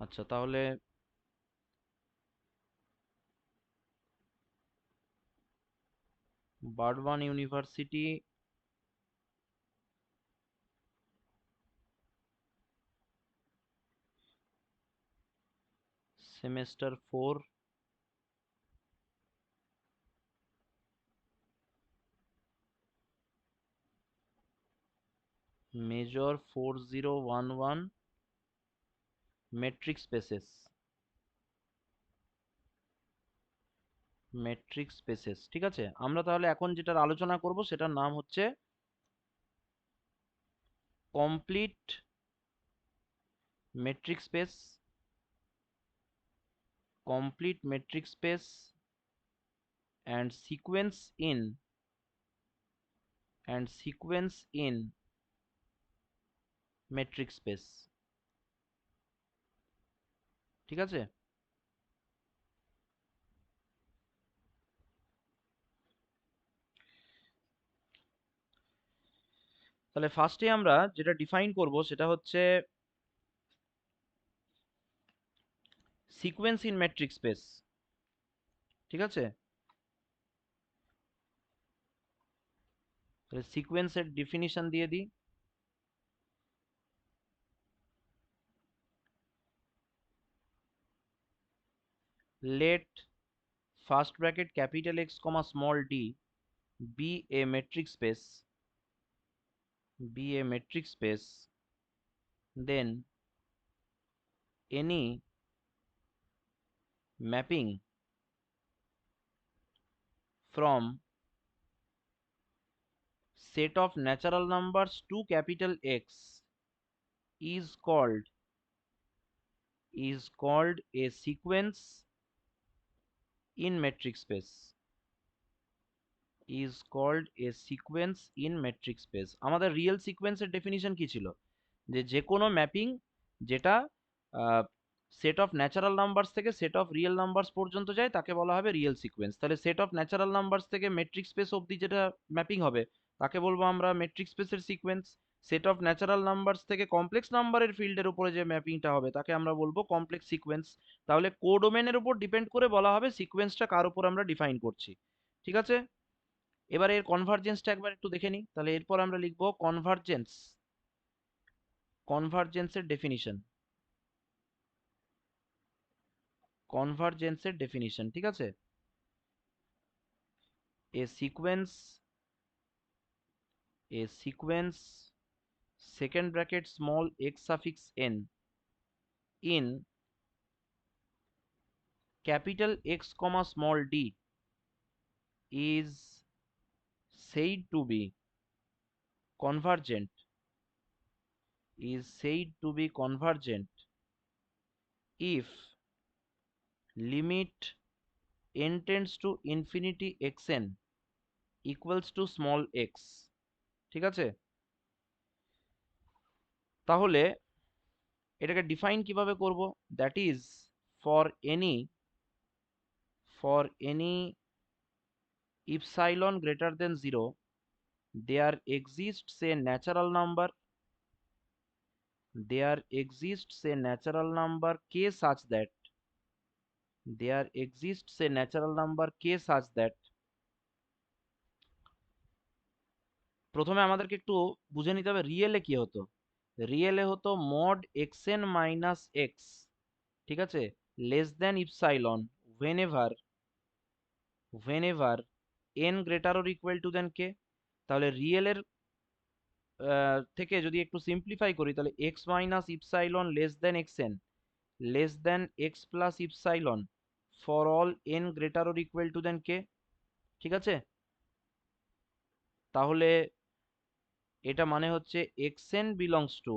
আচ্ছা, তাহলে Burdwan university semester 4 major 4011 metric spaces. Metric spaces, ঠিক আছে। আমরা তাহলে এখন যেটার আলোচনা করব সেটার নাম হচ্ছে complete metric space. Complete metric space and sequence in metric space, ঠিক আছে। তাহলে ফার্স্টে আমরা যেটা ডিফাইন করব সেটা হচ্ছে সিকোয়েন্স ইন মেট্রিক স্পেস, ঠিক আছে। তাহলে সিকোয়েন্সের ডেফিনিশন দিয়ে দিই। let first bracket capital X comma small d be a metric space, then any mapping from set of natural numbers to capital X is called a sequence in metric space, is called a sequence in metric space। আমাদের real সিকোয়েন্সের definition কি ছিল? যে কোনো mapping যেটা set of natural numbers থেকে set of real numbers পর্যন্ত যায় তাকে বলা হবে রিয়েল সিকোয়েন্স। তাহলে সেট অফ ন্যাচারাল নাম্বারস থেকে মেট্রিক স্পেস অবধি যেটা ম্যাপিং হবে তাকে বলবো আমরা মেট্রিক স্পেসের sequence. Set of natural numbers থেকে কমপ্লেক্স নাম্বারের ফিল্ডের উপরে যে ম্যাপিংটা হবে তাকে আমরা বলবো কমপ্লেক্স সিকোয়েন্স। তাহলে কোডোমেনের উপর ডিপেন্ড করে বলা হবে সিকোয়েন্সটা কার উপর আমরা ডিফাইন করছি, ঠিক আছে। এবার এর কনভার্জেন্সটা একবার একটু দেখে নিই। তাহলে এরপর আমরা লিখব কনভার্জেন্সের ডেফিনিশন। কনভার্জেন্সের ডেফিনিশন, ঠিক আছে। A sequence second bracket small x suffix n in capital x comma small d is said to be convergent if limit n tends to infinity xn equals to small x, ঠিক আছে। তাহলে এটাকে define কিভাবে করব? That is for any epsilon greater than 0 there exists a natural number k such that প্রথমে আমাদেরকে একটু বুঝে নিতে হবে রিয়েলে কি হতো। রিয়েলে হতো মড xn মাইনাস এক্স, ঠিক আছে, less than epsilon whenever n greater or equal to than k। তাহলে রিয়েলের থেকে যদি একটু সিম্পলিফাই করি তাহলে x minus epsilon less then x plus epsilon for all n greater or equal to than k, ঠিক আছে। তাহলে এটা মানে হচ্ছে xn belongs to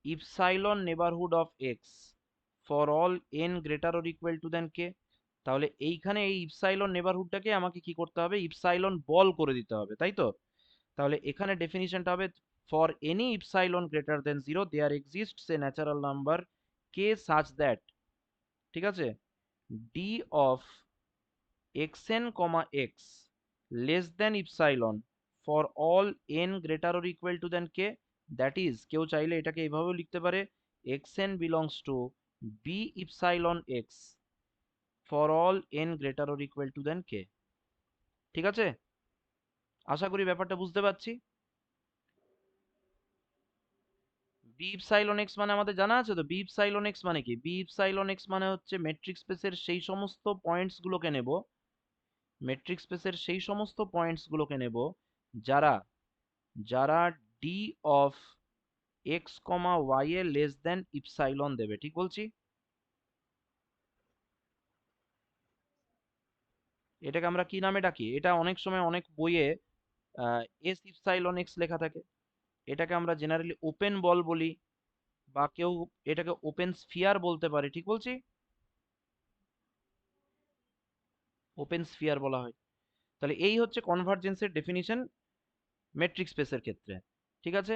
epsilon neighbourhood of x for all n greater or equal to than k। তাহলে এইখানে এই epsilon নেবারহুডটাকে আমাকে কি করতে হবে? ইপসাইলন বল করে দিতে হবে, তাই তো। তাহলে এখানে ডেফিনিশনটা হবে for any epsilon greater than 0 there exists a natural number K such that, ঠিক আছে, d of xn comma x less than epsilon for all n greater or equal to than k. That is কেউ চাইলে এটাকে এইভাবেও লিখতে পারে xn belongs to B epsilon x for all n greater or equal to than কে। ঠিক আছে, আশা করি ব্যাপারটা বুঝতে পারছি। বি ইপসাইলন এক্স মানে আমাদের জানা আছে তো, বি ইপসাইলন এক্স মানে কি? বি ইপসাইলন এক্স মানে হচ্ছে মেট্রিক স্পেসের সেই সমস্ত পয়েন্টস গুলোকে নেব, মেট্রিক স্পেসের সেই সমস্ত পয়েন্টস গুলোকে নেব যারা যারা d of x comma y এ লেস দেন ইপসাইলন দেবে। ঠিক বলছি? এটাকে আমরা কি নামে ডাকি? এটা অনেক সময় অনেক বইয়ে এস ইপসাইলন এক্স লেখা থাকে। এটাকে আমরা জেনারেলি ওপেন বল বলি, বা কেউ এটাকে ওপেন স্ফিয়ার বলতে পারে। ঠিক বলছি? ওপেন স্ফিয়ার বলা হয়। তাহলে এই হচ্ছে কনভার্জেন্সের ডেফিনিশন মেট্রিক স্পেসের ক্ষেত্রে। ঠিক আছে,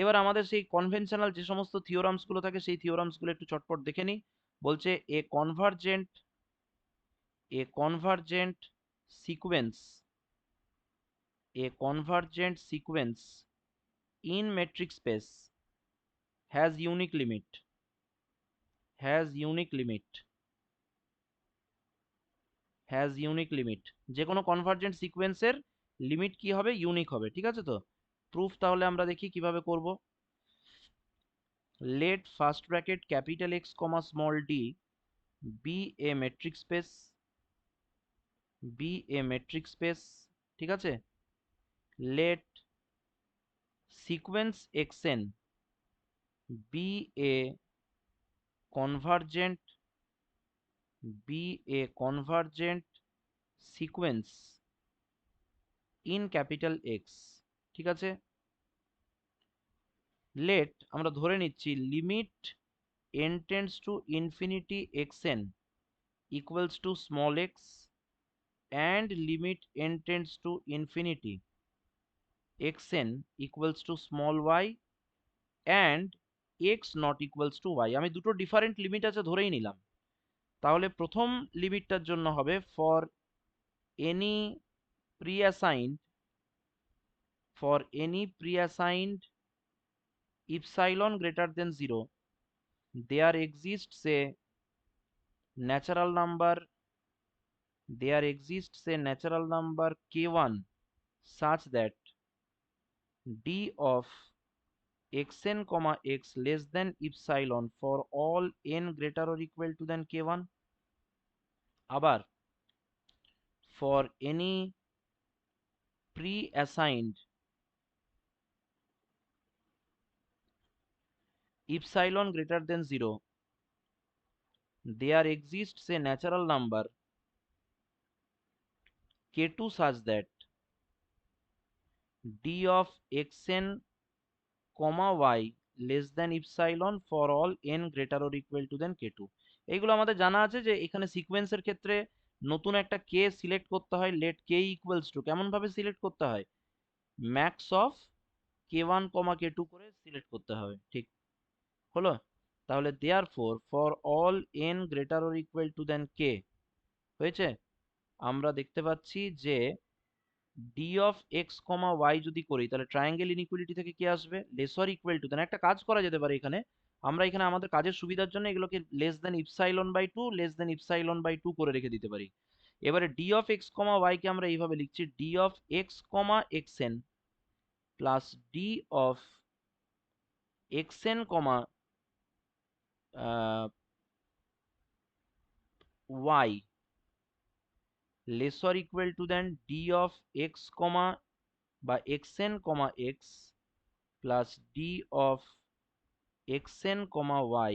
এবার আমাদের সেই কনভেনশনাল যে সমস্ত থিওরামস গুলো থাকে সেই থিওরামস গুলো একটু চটপট দেখে নিই। বলছে a convergent sequence in metric space has unique limit যে কোনো কনভার্জেন্ট সিকোয়েন্সের লিমিট কি হবে? ইউনিক হবে। ঠিক আছে তো, প্রুফ তাহলে আমরা দেখি কিভাবে করব। let first bracket capital X comma small d be a metric space। ঠিক আছে, let sequence xn be a convergent sequence in capital X। ঠিক আছে, let আমরা ধরে নিচ্ছি limit n tends to infinity xn equals to small x and limit n tends to infinity xn equals to small y and x not equals to y। আমি দুটো different limit আছে ধরেই নিলাম। তাহলে প্রথম লিমিটটার জন্য হবে for any pre-assigned epsilon greater than 0 there exists a natural number k1 such that d of xn comma x less than epsilon for all n greater or equal to than k1। আবার for any pre-assigned epsilon greater than 0 there exists a natural number k2 such that d of xn comma y less than epsilon for all n greater or equal to than k2। এইগুলো আমাদের জানা আছে যে এখানে সিকোয়েন্সের ক্ষেত্রে নতুন একটা কে সিলেক্ট করতে হয়, লেট কে ইকুয়ালস টু কেমন ভাবে সিলেক্ট করতে হয়? Max of k1 comma k2 করে সিলেক্ট করতে হবে। ঠিক হলো? তাহলে therefore for all n greater or equal to than k হয়েছে, আমরা দেখতে পাচ্ছি যে d of x comma y যদি করি তাহলে ট্রায়াঙ্গেল ইনইকুয়ালিটি থেকে কি আসবে? Lesser equal to than. একটা কাজ করা যেতে পারে এখানে, আমরা এখানে আমাদের কাজের সুবিধার জন্য এগুলোকে less than epsilon by two করে রেখে দিতে পারি। এবারে d of x comma y কে আমরা এইভাবে লিখছি d of x comma x n plus d of x n comma y lesser equal to than d of x comma বা x n comma x plus d of xn comma y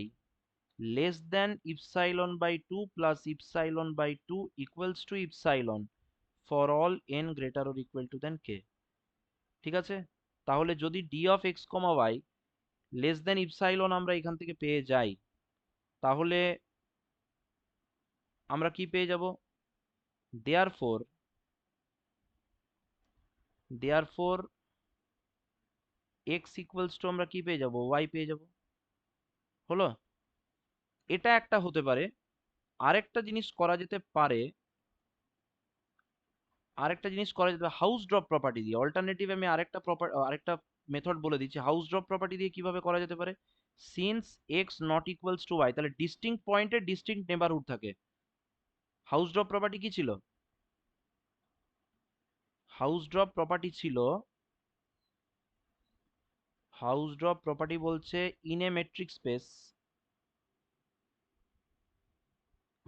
less than epsilon by 2 plus epsilon by 2 equals to epsilon for all n greater or equal to than k। ঠিক আছে, তাহলে যদি d of x comma y less than epsilon আমরা এখান থেকে পেয়ে যাই তাহলে আমরা কি পেয়ে যাব? therefore x equals to আমরা কি পেয়ে যাব? y পেয়ে যাব। হলো? এটা একটা হতে পারে। আরেকটা জিনিস করা যেতে পারে, হাউস ড্রপ প্রপার্টি দিয়ে। অল্টারনেটিভ আমি আরেকটা মেথড বলে দিচ্ছি, হাউস ড্রপ প্রপার্টি দিয়ে কিভাবে করা যেতে পারে। Since x not equals to y, তাহলে ডিস্টিংক্ট পয়েন্টে ডিস্টিংক্ট নেবারহুড থাকে। হাউস ড্রপ প্রপার্টি কি ছিল? হাউস ড্রপ প্রপার্টি ছিল, হাউস ড্রপ প্রপার্টি বলছে ইন এ মেট্রিক স্পেস,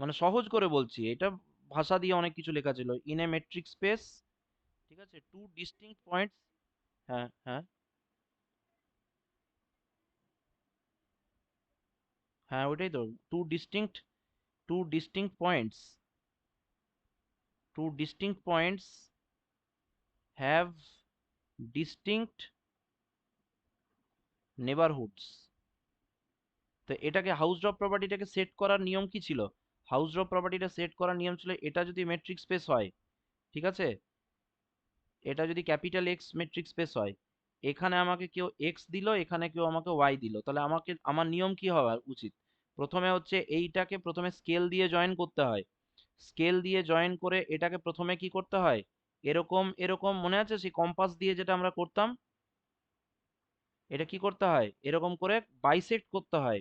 মানে সহজ করে বলছি, এটা ভাষা দিয়ে অনেক কিছু লেখা ছিল, ইন এ মেট্রিক স্পেস, ঠিক আছে, টু ডিস্টিংক্ট পয়েন্টস। হ্যাঁ হ্যাঁ হ্যাঁ, ওইটাই তো, two distinct, two distinct points, two distinct points have distinct neighbourhoods. তো এটাকে হাউস ড্রপ প্রপার্টিটাকে সেট করার নিয়ম কি ছিল? হাউস ড্রপ প্রপার্টিটা সেট করার নিয়ম ছিল, এটা যদি মেট্রিক স্পেস হয়, ঠিক আছে, এটা যদি ক্যাপিটাল এক্স মেট্রিক স্পেস হয়, এখানে আমাকে কেউ এক্স দিল, এখানে কেউ আমাকে ওয়াই দিল, তাহলে আমাকে, আমার নিয়ম কি হওয়া উচিত? প্রথমে হচ্ছে এইটাকে প্রথমে স্কেল দিয়ে জয়েন করতে হয়, স্কেল দিয়ে জয়েন করে এটাকে প্রথমে কি করতে হয়, এরকম এরকম, মনে আছে সেই কম্পাস দিয়ে যেটা আমরা করতাম, এটা কি করতে হয়, এরকম করে বাইসেক্ট করতে হয়,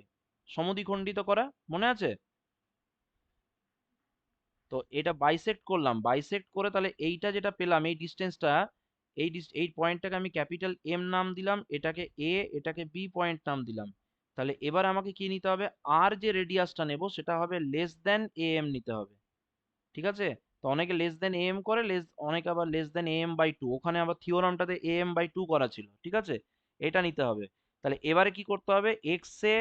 সমদ্বিখণ্ডিত করা, মনে আছে? তো এটা বাইসেক্ট করলাম, বাইসেক্ট করে তাহলে এইটা যেটা পেলাম, এই ডিস্টেন্সটা, এই পয়েন্টটাকে আমি ক্যাপিটাল এম নাম দিলাম, এটাকে এ, এটাকে বি পয়েন্ট নাম দিলাম। তাহলে এবার আমাকে কি নিতে হবে, আর যে রেডিয়াসটা নেব সেটা হবে লেস দেন এ এম নিতে হবে, ঠিক আছে? তো অনেকে লেস দেন এ এম করে, অনেকে আবার less than a m by two, ওখানে আবার থিওরামটাতে এ এম বাই টু করা ছিল, ঠিক আছে, এটা নিতে হবে। তাহলে এবারে কি করতে হবে, এক্স এ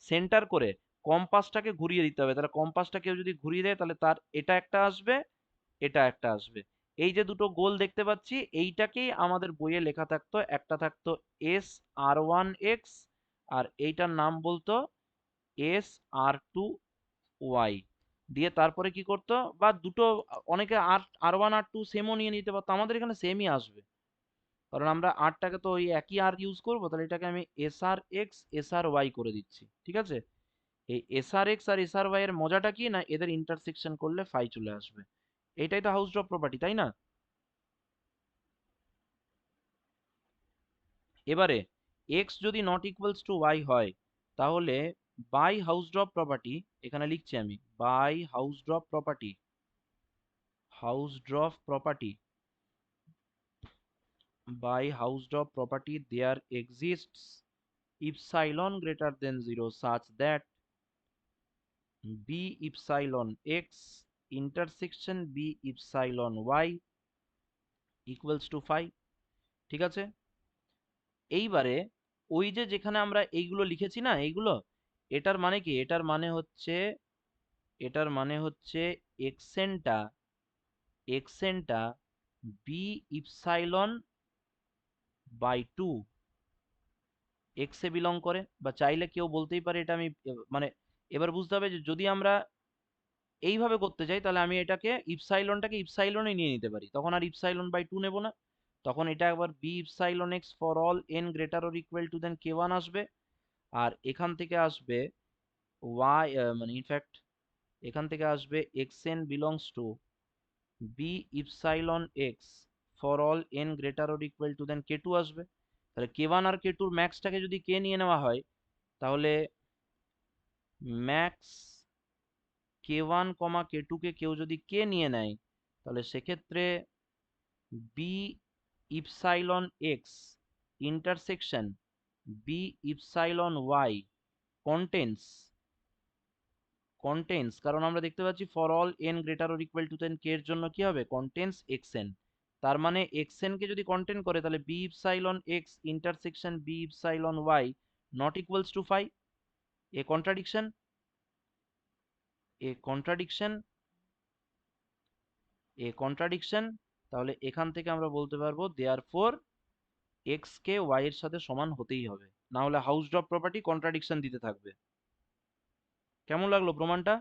সেন্টার করে কম্পাসটাকে ঘুরিয়ে দিতে হবে, তাহলে কম্পাসটা কেউ যদি ঘুরিয়ে দেয় তাহলে তার এটা একটা আসবে, এটা একটা আসবে। এই যে দুটো গোল দেখতে পাচ্ছি, এইটাকেই আমাদের বইয়ে লেখা থাকতো, একটা থাকতো এস আর ওয়ান এক্স, আর এইটার নাম বলতো এস আর টু ওয়াই। দিয়ে তারপরে কি করতো, বা দুটো, অনেকে আর আর ওয়ান আর টু সেমও নিয়ে নিতে পারতো, আমাদের এখানে সেমই আসবে, কারণ আমরা আরটাকে তো ওই একই আর ইউজ করবো, তাহলে এটাকে আমি এস আর এক্স এস আর ওয়াই করে দিচ্ছি, ঠিক আছে? এই এস আর এক্স আর এস আর ওয়াই এর মজাটা কি না, এদের ইন্টারসেকশন করলে ফাই চলে আসবে। এটাই তো হাউস ড্রপ প্রপার্টি, তাই না? এবারে এক্স যদি নট ইকুয়ালস টু ওয়াই হয়, তাহলে বাই হাউস ড্রপ প্রপার্টি, এখানে লিখছি আমি by Hausdorff property, Hausdorff property, by house dog property there exists epsilon greater than 0 such that b epsilon x intersection b epsilon y equals to phi, ঠিক আছে? এইবারে ওই যে যেখানে আমরা এইগুলো লিখেছি না, এইগুলো, এটার মানে কি, এটার মানে হচ্ছে, এটার মানে হচ্ছে এক্সেনটা, এক্সেনটা B epsilon by two x এ বিলং করে, বা চাইলে কেউ বলতেই পারে এটা আমি মানে, এবার বুঝতে হবে যে যদি আমরা এইভাবে করতে চাই তাহলে আমি এটাকে ইপসাইলনটাকে ইপসাইলনে নিয়ে নিতে পারি, তখন আর ইপসাইলন বাই টু নেবো না, তখন এটা একবার b epsilon x for all n greater or equal to than k one আসবে, আর এখান থেকে আসবে ওয়াই, মানে ইনফ্যাক্ট এখান থেকে আসবে x n belongs to B epsilon x for all n greater or equal to than k two আসবে। তাহলে কে ওয়ান আর কে টুর ম্যাক্সটাকে যদি কে নিয়ে নেওয়া হয়, তাহলে max k one comma k two কে কেউ যদি কে নিয়ে নেয়, তাহলে সেক্ষেত্রে B epsilon x intersection B epsilon y contains, contains, কারণ আমরা দেখতে পাচ্ছি for all n greater or equal to than k এর জন্য কি হবে, কন্টেন্স এক্স এন, তার মানে এক্স এন কে যদি কন্টেন্ট করে তাহলে b epsilon x intersection B epsilon y not equals to phi, a contradiction, a contradiction, a contradiction. তাহলে এখান থেকে আমরা বলতে পারবো দেয়ার ফোর এক্স কে ওয়াই এর সাথে সমান হতেই হবে, না হলে হাউস ড্রপ প্রপার্টি কন্ট্রাডিকশন দিতে থাকবে। কেমন লাগলো প্রমাণটা?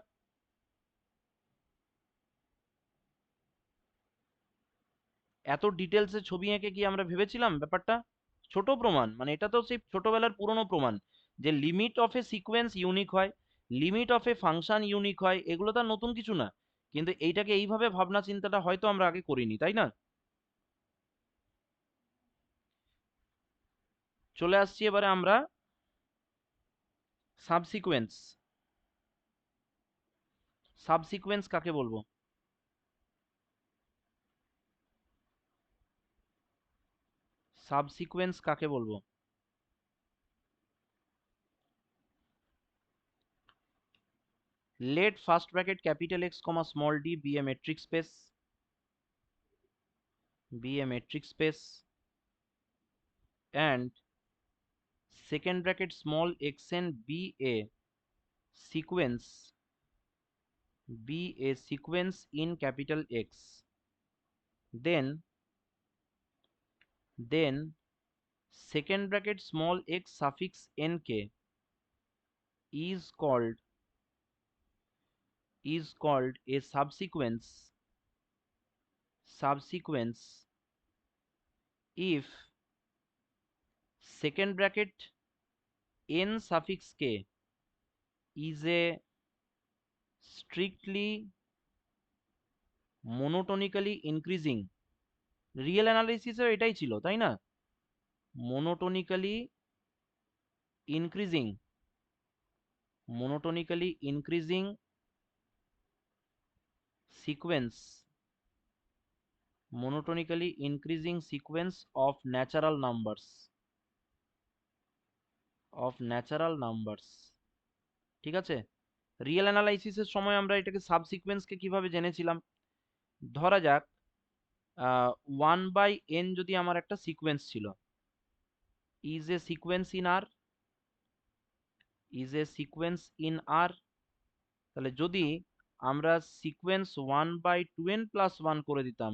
এত ডিটেলসে ছবি এঁকে কি আমরা ভেবেছিলাম ব্যাপারটা? ছোট প্রমাণ, মানে এটা তো সেই ছোটবেলার পুরনো প্রমাণ, যে limit of a sequence unique হয়, limit of a function unique হয়, এগুলো তো আর নতুন কিছু না, কিন্তু এইটাকে এইভাবে ভাবনা চিন্তাটা হয়তো আমরা আগে করিনি, তাই না? চলে আসছি এবারে আমরা সাবসিকোয়েন্স। সাবসিকোয়েন্স কাকে বলবো? সাবসিকোয়েন্স কাকে বলবো? Let first bracket capital X comma small d be a metric space, and second bracket small xn sequence be a sequence in capital X. Then second bracket small x suffix nk is called a subsequence if second bracket n suffix k is a strictly monotonically increasing। Real অ্যানালাইসিসের এটাই ছিল, তাই না? monotonically increasing monotonically increasing sequence monotonically increasing sequence of natural numbers। ঠিক আছে? Real অ্যানালাইসিসের সময় আমরা এটাকে সাবসিকোয়েন্সকে কিভাবে জেনেছিলাম? ধরা যাক 1/n যদি আমার একটা সিকোয়েন্স ছিল, ইজ এ সিকোয়েন্স ইন আর। তাহলে যদি আমরা সিকোয়েন্স 1/2n প্লাস 1 করে দিতাম,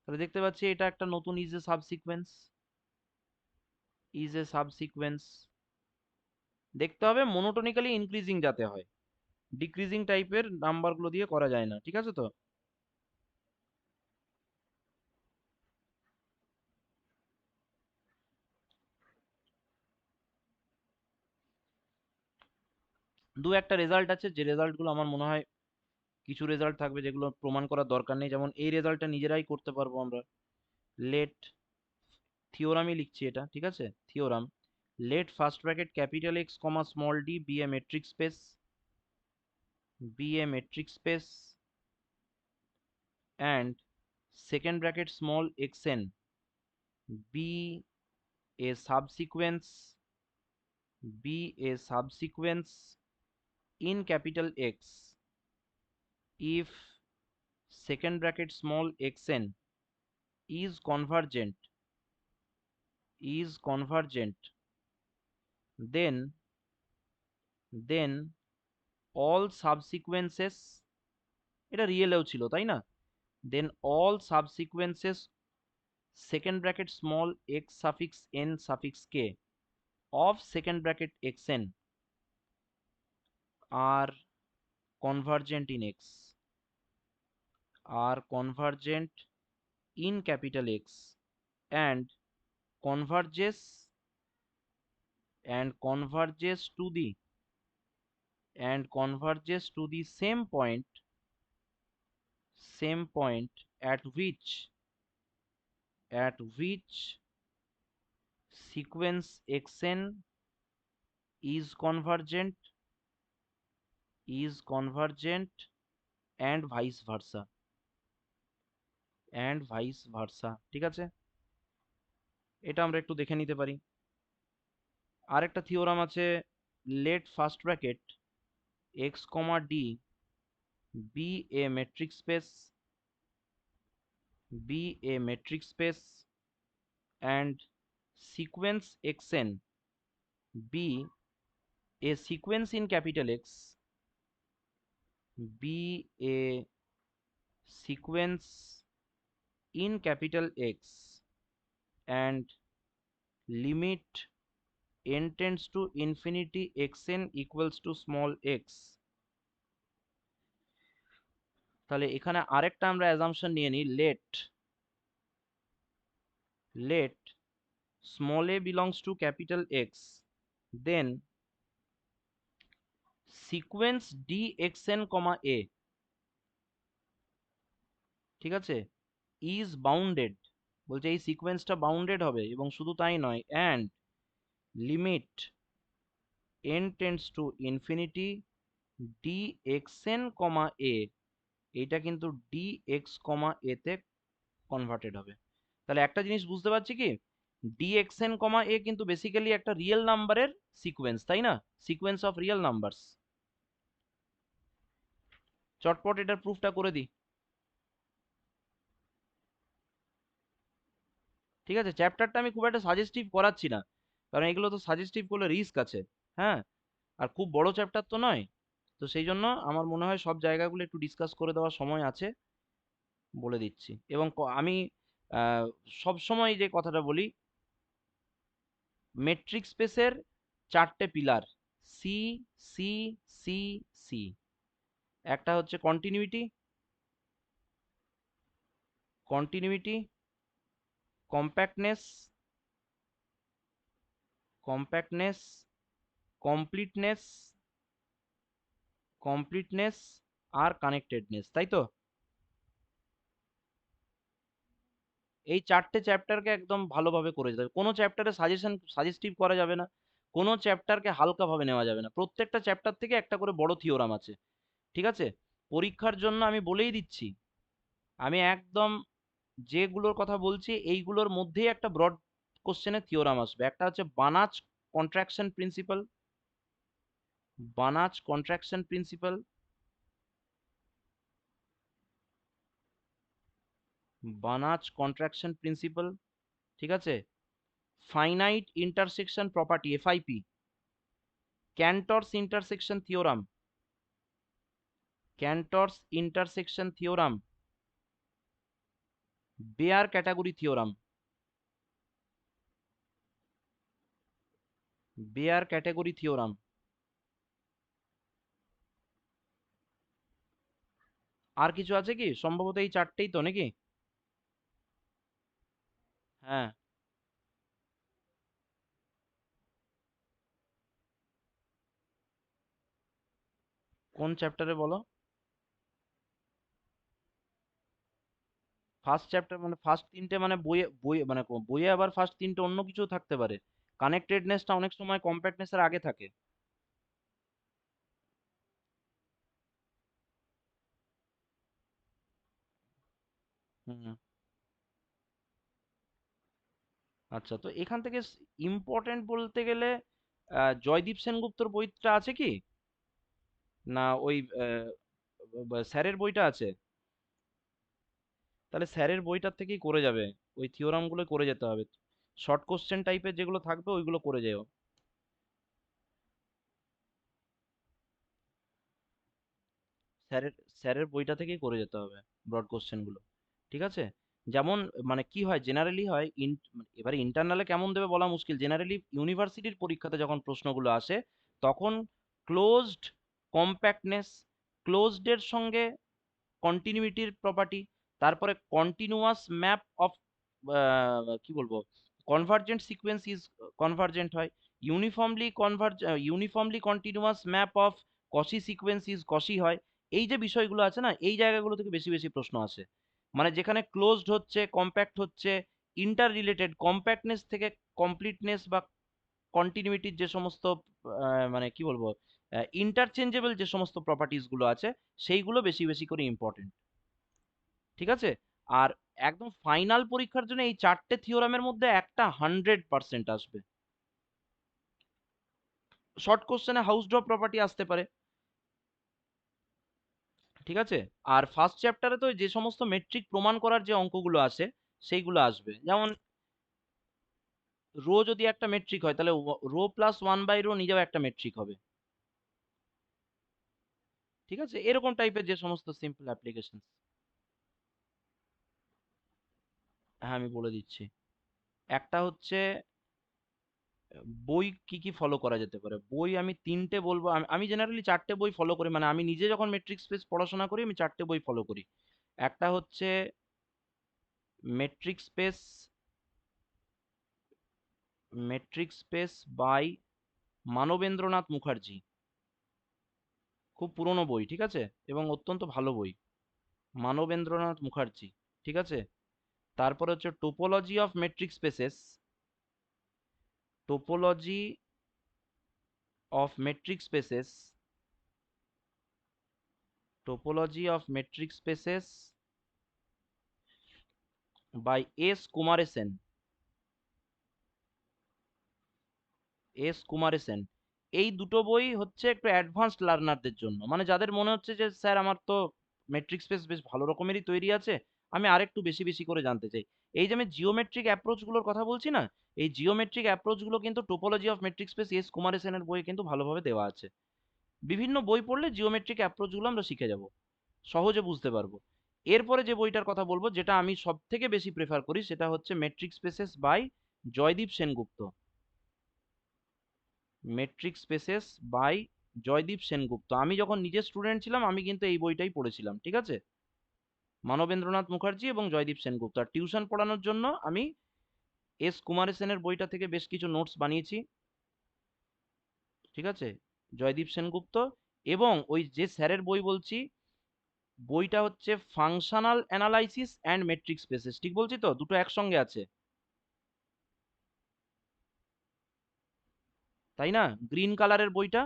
তাহলে দেখতে পাচ্ছি এটা একটা নতুন ইজ এ সাবসিকোয়েন্স। দেখতে হবে মনোটোনিক্যালি ইনক্রিজিং যাতে হয়, ডিক্রিজিং টাইপের নাম্বারগুলো দিয়ে করা যায় না। ঠিক আছে তো? দু একটা রেজাল্ট আছে, যে রেজাল্টগুলো আমার মনে হয়, কিছু রেজাল্ট থাকবে যেগুলো প্রমাণ করার দরকার নেই, যেমন এই রেজাল্টটা নিজেরাই করতে পারবো আমরা। লেট থিওরামই লিখছি এটা, ঠিক আছে? Theorem, let first bracket capital x comma small d be a metric space and second bracket small xn be a subsequence in capital X if second bracket small xn is convergent, then all subsequences, এটা রিয়েলেও ছিল তাই না? then all subsequences second bracket small x suffix n suffix k of second bracket xn are convergent in X, capital X, and converges to the same point at which sequence xn is convergent and vice versa। ঠিক আছে? এটা আমরা একটু দেখে নিতে পারি। আরেকটা theorem আছে, let first bracket x comma d be a metric space and sequence xn be a sequence in capital X, and limit n tends to infinity xn equals to small x। তাহলে এখানে আরেকটা আমরা assumption নিয়ে নিই, let small a belongs to capital X, then sequence dxn, a, ঠিক আছে, is bounded, বলছে এই সিকোয়েন্সটা বাউন্ডেড হবে, এবং শুধু তাই নয়, and limit n tends to infinity dxn comma a, এইটা কিন্তু dx কমা a তে কনভার্টেড হবে। তাহলে একটা জিনিস বুঝতে পারছি কি, dxn কমা a কিন্তু বেসিক্যালি একটা রিয়েল নাম্বারের সিকোয়েন্স, তাই না? Sequence of real numbers. চটপট এটার প্রুফটা করে দিই। ঠিক আছে, চ্যাপ্টারটা আমি খুব একটা সাজেস্টিভ করাচ্ছি না, কারণ এগুলো তো সাজেস্টিভ করলে রিস্ক আছে। হ্যাঁ, আর খুব বড় চ্যাপ্টার তো নয়, তো সেই জন্য আমার মনে হয় সব জায়গাগুলো একটু ডিসকাস করে দেওয়ার সময় আছে, বলে দিচ্ছি। এবং আমি সব সময় যে কথাটা বলি, মেট্রিক স্পেসের চারটে pillar, C C C C. একটা হচ্ছে continuity, continuity, compactness, compactness, completeness, completeness আর কানেক্টেডনেস, তাই তো? এই চারটে চ্যাপ্টারকে একদম ভালোভাবে করে যেতে হবে, কোনো চ্যাপ্টারে সাজেস্টিভ করা যাবে না, কোনো চ্যাপ্টারকে হালকাভাবে নেওয়া যাবে না, প্রত্যেকটা চ্যাপ্টার থেকে একটা করে বড় থিওরাম আছে। ঠিক আছে, পরীক্ষার জন্য আমি বলেই দিচ্ছি, আমি একদম যেগুলোর কথা বলছি এইগুলোর মধ্যেই একটা ব্রড কোশ্চেনের থিওরাম আসবে। একটা হচ্ছে Banach contraction principle, Banach contraction principle, Banach contraction principle. ঠিক আছে, finite intersection property, FIP, Cantor's intersection theorem, Cantor's intersection theorem, Baire category theorem, Baire category theorem. আর কিছু আছে কি? সম্ভবত এই চারটেই তো নাকি? হ্যাঁ, কোন চ্যাপ্টারে বলো? ফার্স্ট চ্যাপ্টার মানে ফার্স্ট তিনটে মানে বইয়ে, মানে বইয়ে আবার ফার্স্ট তিনটে অন্য কিছু থাকতে পারে। কানেক্টেডনেসটা অনেক সময় কম্প্যাক্টনেসের আগে থাকে। হুম। আচ্ছা, তো এখান থেকে ইম্পর্টেন্ট বলতে গেলে জয়দীপ সেনগুপ্তর বইটা আছে কি? না ওই স্যারের বইটা আছে? তাহলে স্যারের বইটার থেকেই করে যাবে, ওই থিওরামগুলো করে যেতে হবে। শর্ট কোশ্চেন টাইপের যেগুলো থাকবে ওইগুলো করে যেও। স্যারের স্যারের বইটা থেকেই করে যেতে হবে ব্রড কোশ্চেনগুলো। ঠিক আছে, যেমন মানে কি হয় জেনারেলি হয়, এবারে ইন্টারনালে কেমন দেবে বলা মুশকিল, জেনারেলি ইউনিভার্সিটির পরীক্ষাতে যখন প্রশ্নগুলো আসে তখন ক্লোজড, কম্প্যাক্টনেস, ক্লোজডের সঙ্গে কন্টিনিউইটির প্রপার্টি, তারপরে কন্টিনিউয়াস ম্যাপ অফ, কি বলবো, কনভার্জেন্ট সিকোয়েন্স ইজ কনভার্জেন্ট হয়, uniformly continuous map of Cauchy sequence is Cauchy হয়। এই যে বিষয়গুলো আছে না, এই জায়গাগুলো থেকে বেশি বেশি প্রশ্ন আসে। মানে যেখানে ক্লোজড হচ্ছে, কম্প্যাক্ট হচ্ছে, ইন্টার রিলেটেড, কম্প্যাক্টনেস থেকে কমপ্লিটনেস বা কন্টিনিউইটির যে সমস্ত মানে কি বলবো, ইন্টারচেঞ্জেবল যে সমস্ত প্রপার্টিস গুলো আছে, সেইগুলো বেশি বেশি করে ইম্পর্টেন্ট। ঠিক আছে, আর একদম ফাইনাল পরীক্ষার জন্য এই চারটে থিওরামের মধ্যে একটা 100% আসবে। শর্ট কোশ্চেনে হাউস ড্রপ প্রপার্টি আসতে পারে। ঠিক আছে, আর ফার্স্ট চ্যাপ্টারে তো যে সমস্ত মেট্রিক প্রমাণ করার যে অঙ্কগুলো আছে সেইগুলো আসবে, যেমন রো যদি একটা মেট্রিক হয় তাহলে rho plus one by rho নিজেও একটা মেট্রিক হবে। ঠিক আছে, এরকম টাইপের যে সমস্ত সিম্পল অ্যাপ্লিকেশন। হ্যাঁ, আমি বলে দিচ্ছি। একটা হচ্ছে বই কি কি ফলো করা যেতে পারে। বই আমি তিনটে বলবো, আমি জেনারেলি চারটে বই ফলো করি, মানে আমি নিজে যখন মেট্রিক স্পেস পড়াশোনা করি আমি চারটে বই ফলো করি। একটা হচ্ছে metric space, metric space by Manabendranath Mukherjee, খুব পুরনো বই, ঠিক আছে, এবং অত্যন্ত ভালো বই, মানবেন্দ্রনাথ মুখার্জি। ঠিক আছে, তারপর হচ্ছে topology of metric spaces, topology of metric spaces, topology of metric spaces by S Kumaresan, S Kumaresan. এই দুটো বই হচ্ছে একটু অ্যাডভান্সড লার্নারদের জন্য, মানে যাদের মনে হচ্ছে যে স্যার আমার তো মেট্রিক স্পেস বেশ ভালো রকমেরই তৈরি আছে, আমি আরেকটু বেশি বেশি করে জানতে চাই। এই যে আমি জিওমেট্রিক অ্যাপ্রোচগুলোর কথা বলছি না, এই জিওমেট্রিক অ্যাপ্রোচগুলো কিন্তু topology of metric space S কুমারেসেনের বইয়ে কিন্তু ভালোভাবে দেওয়া আছে। বিভিন্ন বই পড়লে জিওমেট্রিক অ্যাপ্রোচগুলো আমরা শিখে যাব, সহজে বুঝতে পারবো। এরপরে যে বইটার কথা বলবো, যেটা আমি সব থেকে বেশি প্রেফার করি, সেটা হচ্ছে metric spaces by Joydeep Sengupta. Metric spaces by Joydeep Sengupta. আমি যখন নিজে স্টুডেন্ট ছিলাম আমি কিন্তু এই বইটাই পড়েছিলাম, ঠিক আছে? মানবেন্দ্রনাথ মুখার্জি এবং জয়দীপ সেনগুপ্ত। আর টিউশন পড়ানোর জন্য আমি এস কুমারেসেনের বইটা থেকে বেশ কিছু নোটস বানিয়েছি, ঠিক আছে? জয়দীপ সেনগুপ্ত এবং ওই যে স্যারের বই বলছি, বইটা হচ্ছে functional analysis and metric spaces. ঠিক বলছি তো? দুটো একসঙ্গে আছে, তাই না? গ্রিন কালারের বইটা।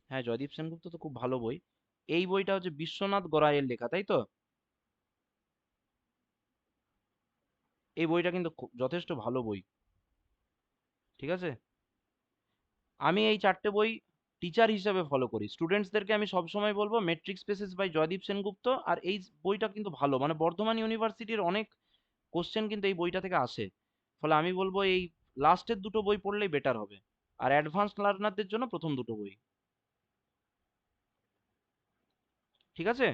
হ্যাঁ, জয়দীপ সেনগুপ্ত তো খুব ভালো বই। এই বইটা হচ্ছে বিশ্বনাথ গড়াইয়ের লেখা, তাই তো? এই বইটা কিন্তু যথেষ্ট ভালো বই, ঠিক আছে? আমি এই চারটে বই টিচার হিসেবে ফলো করি। স্টুডেন্টসদেরকে আমি সবসময় বলবো metric spaces by Joydeep Sengupta. আর এই বইটা কিন্তু ভালো, মানে বর্ধমান ইউনিভার্সিটির অনেক কোশ্চেন কিন্তু এই বইটা থেকে আসে। ফলে আমি বলবো এই লাস্টের দুটো বই পড়লেই বেটার হবে। আর অ্যাডভান্স লার্নারদের জন্য প্রথম দুটো বই, ঠিক আছে?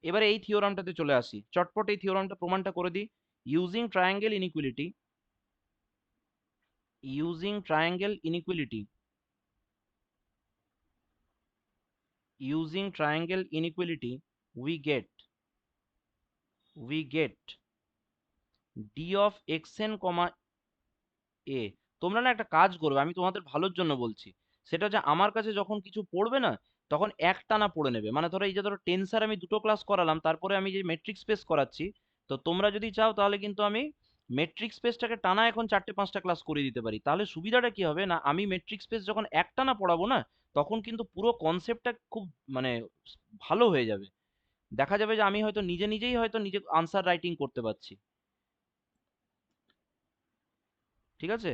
এবারে এই থিওরামটাতে চলে আসি, চটপট এই থিওরামটা প্রমাণটা করে দিই। Using triangle inequality, using triangle inequality, using triangle inequality, we get we get d of xn comma a। তোমরা না একটা কাজ করবে, আমি তোমাদের ভালোর জন্য বলছি। সেটা হচ্ছে আমার কাছে যখন কিছু পড়বে না, তখন একটানা পড়ে নেবে। মানে ধরো এই যে ধরো টেন্সার আমি দুটো ক্লাস করালাম, তারপরে আমি যে মেট্রিক স্পেস করাচ্ছি, তো তোমরা যদি চাও তাহলে কিন্তু আমি মেট্রিক স্পেসটাকে টানা এখন 4টে 5টা ক্লাস করে দিতে পারি। তাহলে সুবিধাটা কি হবে না, আমি মেট্রিক স্পেস যখন একটানা পড়াবো না, তখন কিন্তু পুরো কনসেপ্টটা খুব মানে ভালো হয়ে যাবে। দেখা যাবে যে আমি হয়তো নিজে নিজেই হয়তো নিজে আনসার রাইটিং করতে পারছি, ঠিক আছে?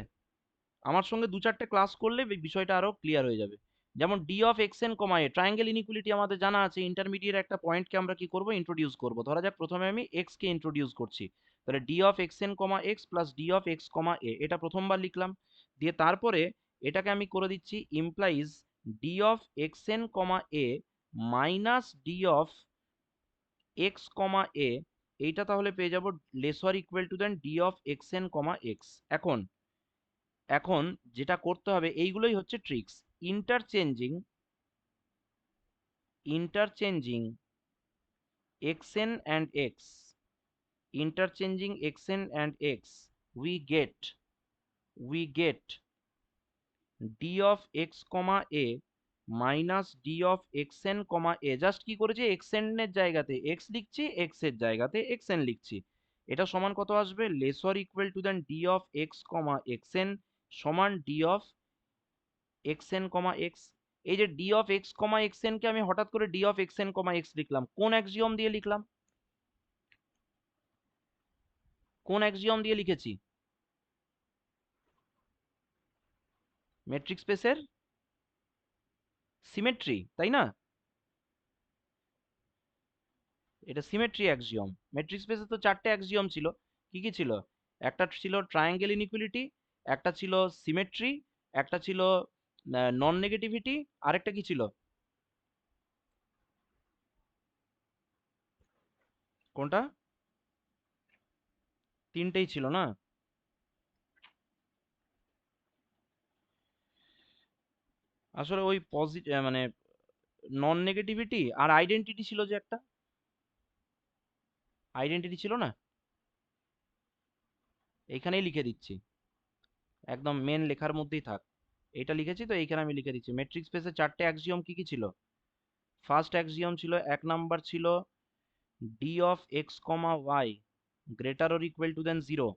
আমার সঙ্গে 2-4টে ক্লাস করলে বিষয়টা আরো ক্লিয়ার হয়ে যাবে। যেমন D of x n comma A, triangle inequality আমাদের জানা আছে, ইন্টারমিডিয়েট একটা পয়েন্টকে আমরা কি করব, ইন্ট্রোডিউস করব। ধরা যাক প্রথমে আমি এক্স কে ইন্ট্রোডিউস করছি, তাহলে d of x n comma x plus d of x comma a, এটা প্রথমবার লিখলাম। দিয়ে তারপরে এটাকে আমি করে দিচ্ছি implies d of x n comma a minus d of x comma a. এইটা তাহলে পেয়ে যাব less or equal to than d of x n comma x. এখন এখন যেটা করতে হবে, এইগুলোই হচ্ছে tricks. Interchanging, interchanging xn and x, interchanging xn and x, we get d of x comma a minus d of xn comma a। Just কি করেছি, xn এর জায়গাতে x লিখছি, x এর জায়গাতে xn লিখছি। এটা সমান কত আসবে, less or equal to than d of x comma xn সমান d of xn comma x। এই যে d of x comma x n কে আমি হঠাৎ করে d of x n comma x লিখলাম, কোন অ্যাক্সিওম দিয়ে লিখলাম, কোন অ্যাক্সিওম দিয়ে লিখেছি? মেট্রিক স্পেসের সিমেট্রি, তাই না? এটা সিমেট্রি অ্যাক্সিওম। মেট্রিক স্পেসে তো 4টে অ্যাক্সিওম ছিল। কি কি ছিল? একটা ছিল ট্রায়াঙ্গেল ইনইকুয়ালিটি, একটা ছিল সিমেট্রি, একটা ছিল নন নেগেটিভিটি, আরেকটা কি ছিল? কোনটা? তিনটেই ছিল না? আসলে ওই পজিটিভ মানে নন নেগেটিভিটি আর আইডেন্টিটি ছিল যে একটা, আইডেন্টিটি ছিল না? এইখানেই লিখে দিচ্ছি, একদম মেন লেখার মধ্যেই থাক। এটা লিখেছি তো, এইখানে আমি লিখে দিচ্ছি। মেট্রিক স্পেসে চারটে অ্যাক্সিওম কি কি ছিল? ফার্স্ট অ্যাক্সিওম ছিল, এক নাম্বার ছিল d of x comma y greater or equal to than zero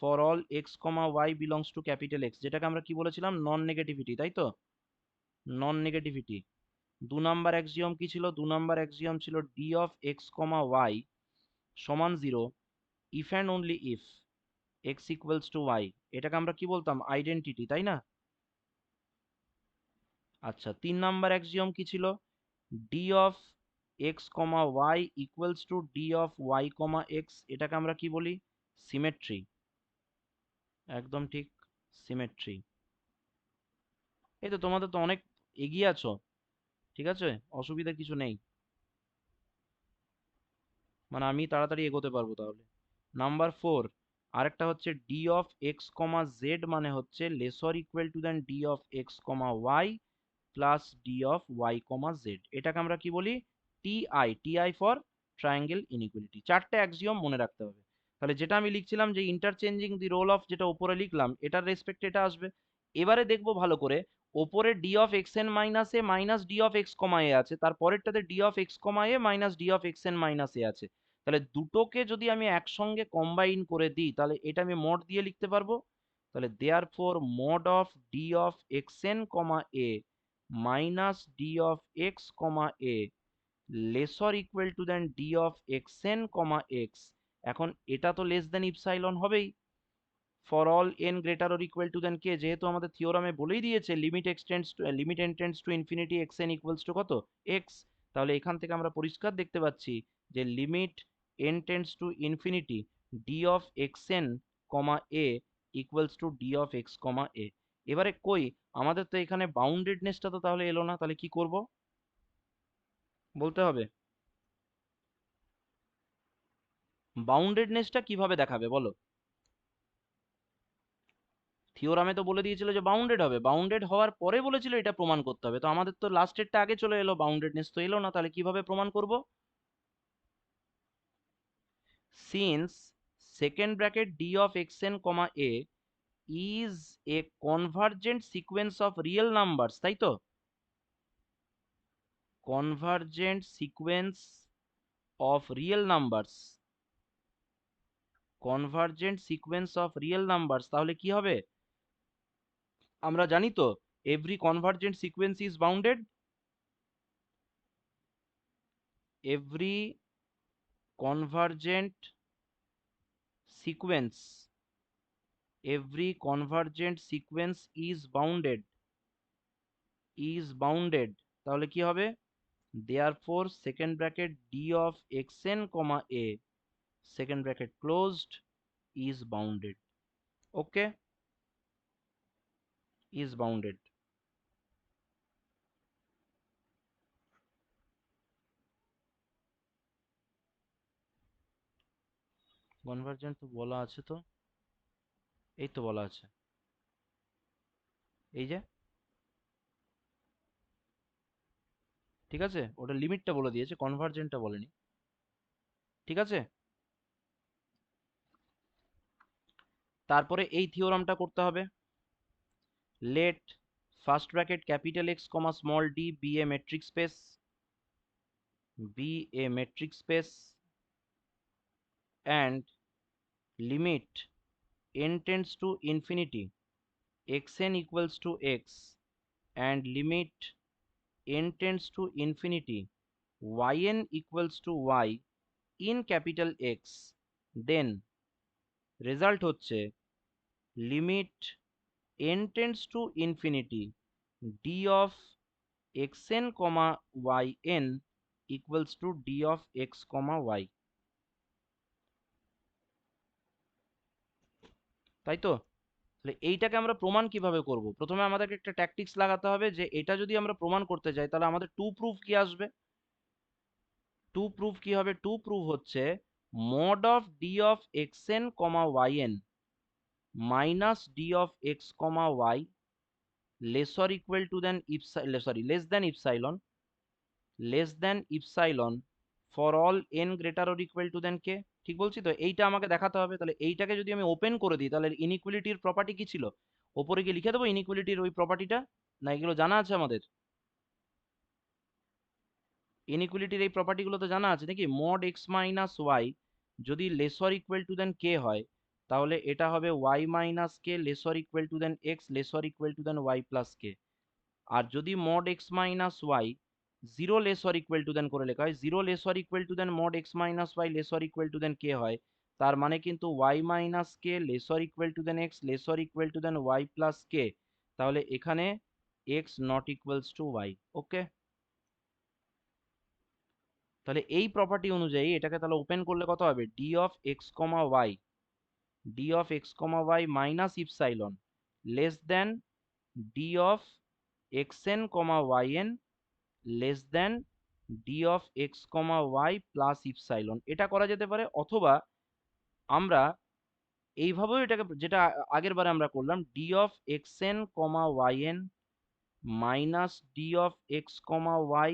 for all x comma y belongs to capital X, যেটাকে আমরা কি বলেছিলাম, নন নেগেটিভিটি, তাই তো, নন নেগেটিভিটি। দু নাম্বার অ্যাক্সিওম কি ছিল? দু নাম্বার অ্যাক্সিওম ছিল d of x comma y সমান zero if and only if x equals to y. এটাকে আমরা কি বলতাম? আইডেন্টিটি, তাই না? আচ্ছা, তিন নাম্বার অ্যাক্সিওম কি ছিল? D of x comma y equals to d of y comma x, এটাকে আমরা কি বলি? সিমেট্রি। একদম ঠিক, সিমেট্রি। এই তো, তোমাদের তো অনেক এগিয়ে আছো, ঠিক আছে, অসুবিধা কিছু নেই, মানে আমি তাড়াতাড়ি এগোতে পারবো তাহলে। নাম্বার ফোর, আরেকটা হচ্ছে d of x comma z মানে হচ্ছে lesser equal to than d of x comma y plus d of y comma z, এটাকে আমরা কি বলি? TI, TI for triangle inequality. চারটে অ্যাক্সিওম মনে রাখতে হবে। তাহলে যেটা আমি লিখছিলাম যে ইন্টারচেঞ্জিং দি রোল অফ, যেটা উপরে লিখলাম, এটার রেসপেক্টে এটা আসবে। এবারে দেখবো ভালো করে, ওপরে d of x n minus a minus d of x comma a আছে, তারপরেরটাতে d of x comma a minus d of x n minus a আছে। তাহলে দুটোকে যদি আমি একসঙ্গে কম্বাইন করে দিই, তাহলে এটা আমি মড দিয়ে লিখতে পারবো। তাহলে therefore mod of d of x n comma a minus d of x comma a lesser equal to than d of x n comma x. এখন এটা তো লেস দেন ইপসাইলন হবেই for all n greater or equal to than k, যেহেতু আমাদের থিওরামে বলেই দিয়েছে limit x tends to limit n tends to infinity x n equals to কত? এক্স। তাহলে এখান থেকে আমরা পরিষ্কার দেখতে পাচ্ছি যে limit n tends to infinity d of x n comma a equals to d of x comma a. এবারে কই, আমাদের তো এখানে বাউন্ডেডনেসটা তো তাহলে এলো না, তাহলে কি করব বলতে হবে। বাউন্ডেডনেসটা কিভাবে দেখাবে বলো? থিওরামে তো বলে দিয়েছিল যে বাউন্ডেড হবে, বাউন্ডেড হওয়ার পরে বলেছিল এটা প্রমাণ করতে হবে, তো আমাদের তো লাস্টেরটা আগে চলে এলো, বাউন্ডেডনেস তো এলো না, তাহলে কিভাবে প্রমাণ করব? Since second bracket D of x n comma A is a convergent sequence of real numbers, তাই তো, convergent sequence of real numbers, convergent sequence of real numbers, তাহলে কি হবে? আমরা জানি তো every convergent sequence is bounded, every convergent sequence, every convergent sequence is bounded, তাহলে কি হবে? therefore second bracket d of xn comma a second bracket closed is bounded, okay, is bounded। Convergent তো বলা আছে তো, এই তো বলা আছে, এই যে, ঠিক আছে, ওটা লিমিটটা বলে দিয়েছে, কনভার্জেন্টটা বলেনি, ঠিক আছে। তারপরে এই থিওরামটা করতে হবে, let first bracket capital X comma small d be a metric space, and limit n tends to infinity xn equals to x and limit n tends to infinity yn equals to y in capital X, then result হচ্ছে limit n tends to infinity d of xn comma yn equals to d of x comma y, তাই তো। তাহলে এইটাকে আমরা প্রমাণ কিভাবে করব? প্রথমে আমাদেরকে একটা ট্যাকটিক্স লাগাতে হবে, যে এটা যদি আমরা প্রমাণ করতে যাই তাহলে আমাদের টু প্রুফ কি আসবে? টু প্রুফ কি হবে? টু প্রুফ হচ্ছে mod of d of xn comma yn minus d of x comma y less or equal to than less than epsilon for all n greater or equal to than k, ঠিক বলছি তো? এইটা আমাকে দেখাতে হবে। তাহলে এইটাকে যদি আমি ওপেন করে দিই, তাহলে ইনইকুয়ালিটির প্রপার্টি কি ছিল? ওপরে কি লিখে দেবো ইনইকুয়ালিটির ওই প্রপার্টিটা, না এগুলো জানা আছে আমাদের? ইনইকুয়ালিটির এই প্রপার্টিগুলো তো জানা আছে নাকি? মড এক্স মাইনাস ওয়াই যদি lesser equal to than k হয়, তাহলে এটা হবে y minus k lesser equal to than x lesser equal to than y plus k. আর যদি mod x minus y zero lesser equal to than করে লেখা হয়, zero lesser equal to than mod x minus y lesser equal to than k হয়, তার মানে কিন্তু y minus k lesser equal to than x lesser equal to than y plus k. তাহলে এখানে x not equals to y. Okay, তাহলে এই property অনুযায়ী এটাকে তাহলে ওপেন করলে কত হবে? D of x comma y, d of x comma y minus epsilon less than d of x n comma y n less than d of x comma y plus epsilon. এটা করা যেতে পারে, অথবা আমরা এইভাবেও এটাকে, যেটা আগের বারে আমরা করলাম, d of x n comma y n minus d of x comma y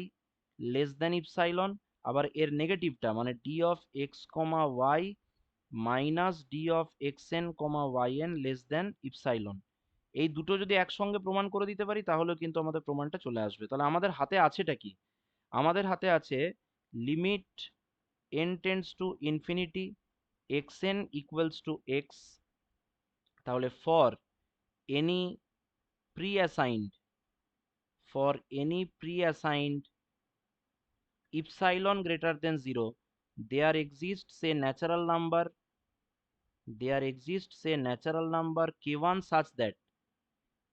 less than epsilon. আবার এর নেগেটিভটা মানে d of x comma y minus d of x n comma y n less than epsilon. এই দুটো যদি একসঙ্গে প্রমাণ করে দিতে পারি তাহলে কিন্তু আমাদের প্রমাণটা চলে আসবে। তাহলে আমাদের হাতে আছেটা কি? আমাদের হাতে আছে limit n tends to infinity x n equals to x, তাহলে for any pre assigned, for any pre assigned epsilon greater than 0 there exists a natural number, there exists a natural number k1 such that,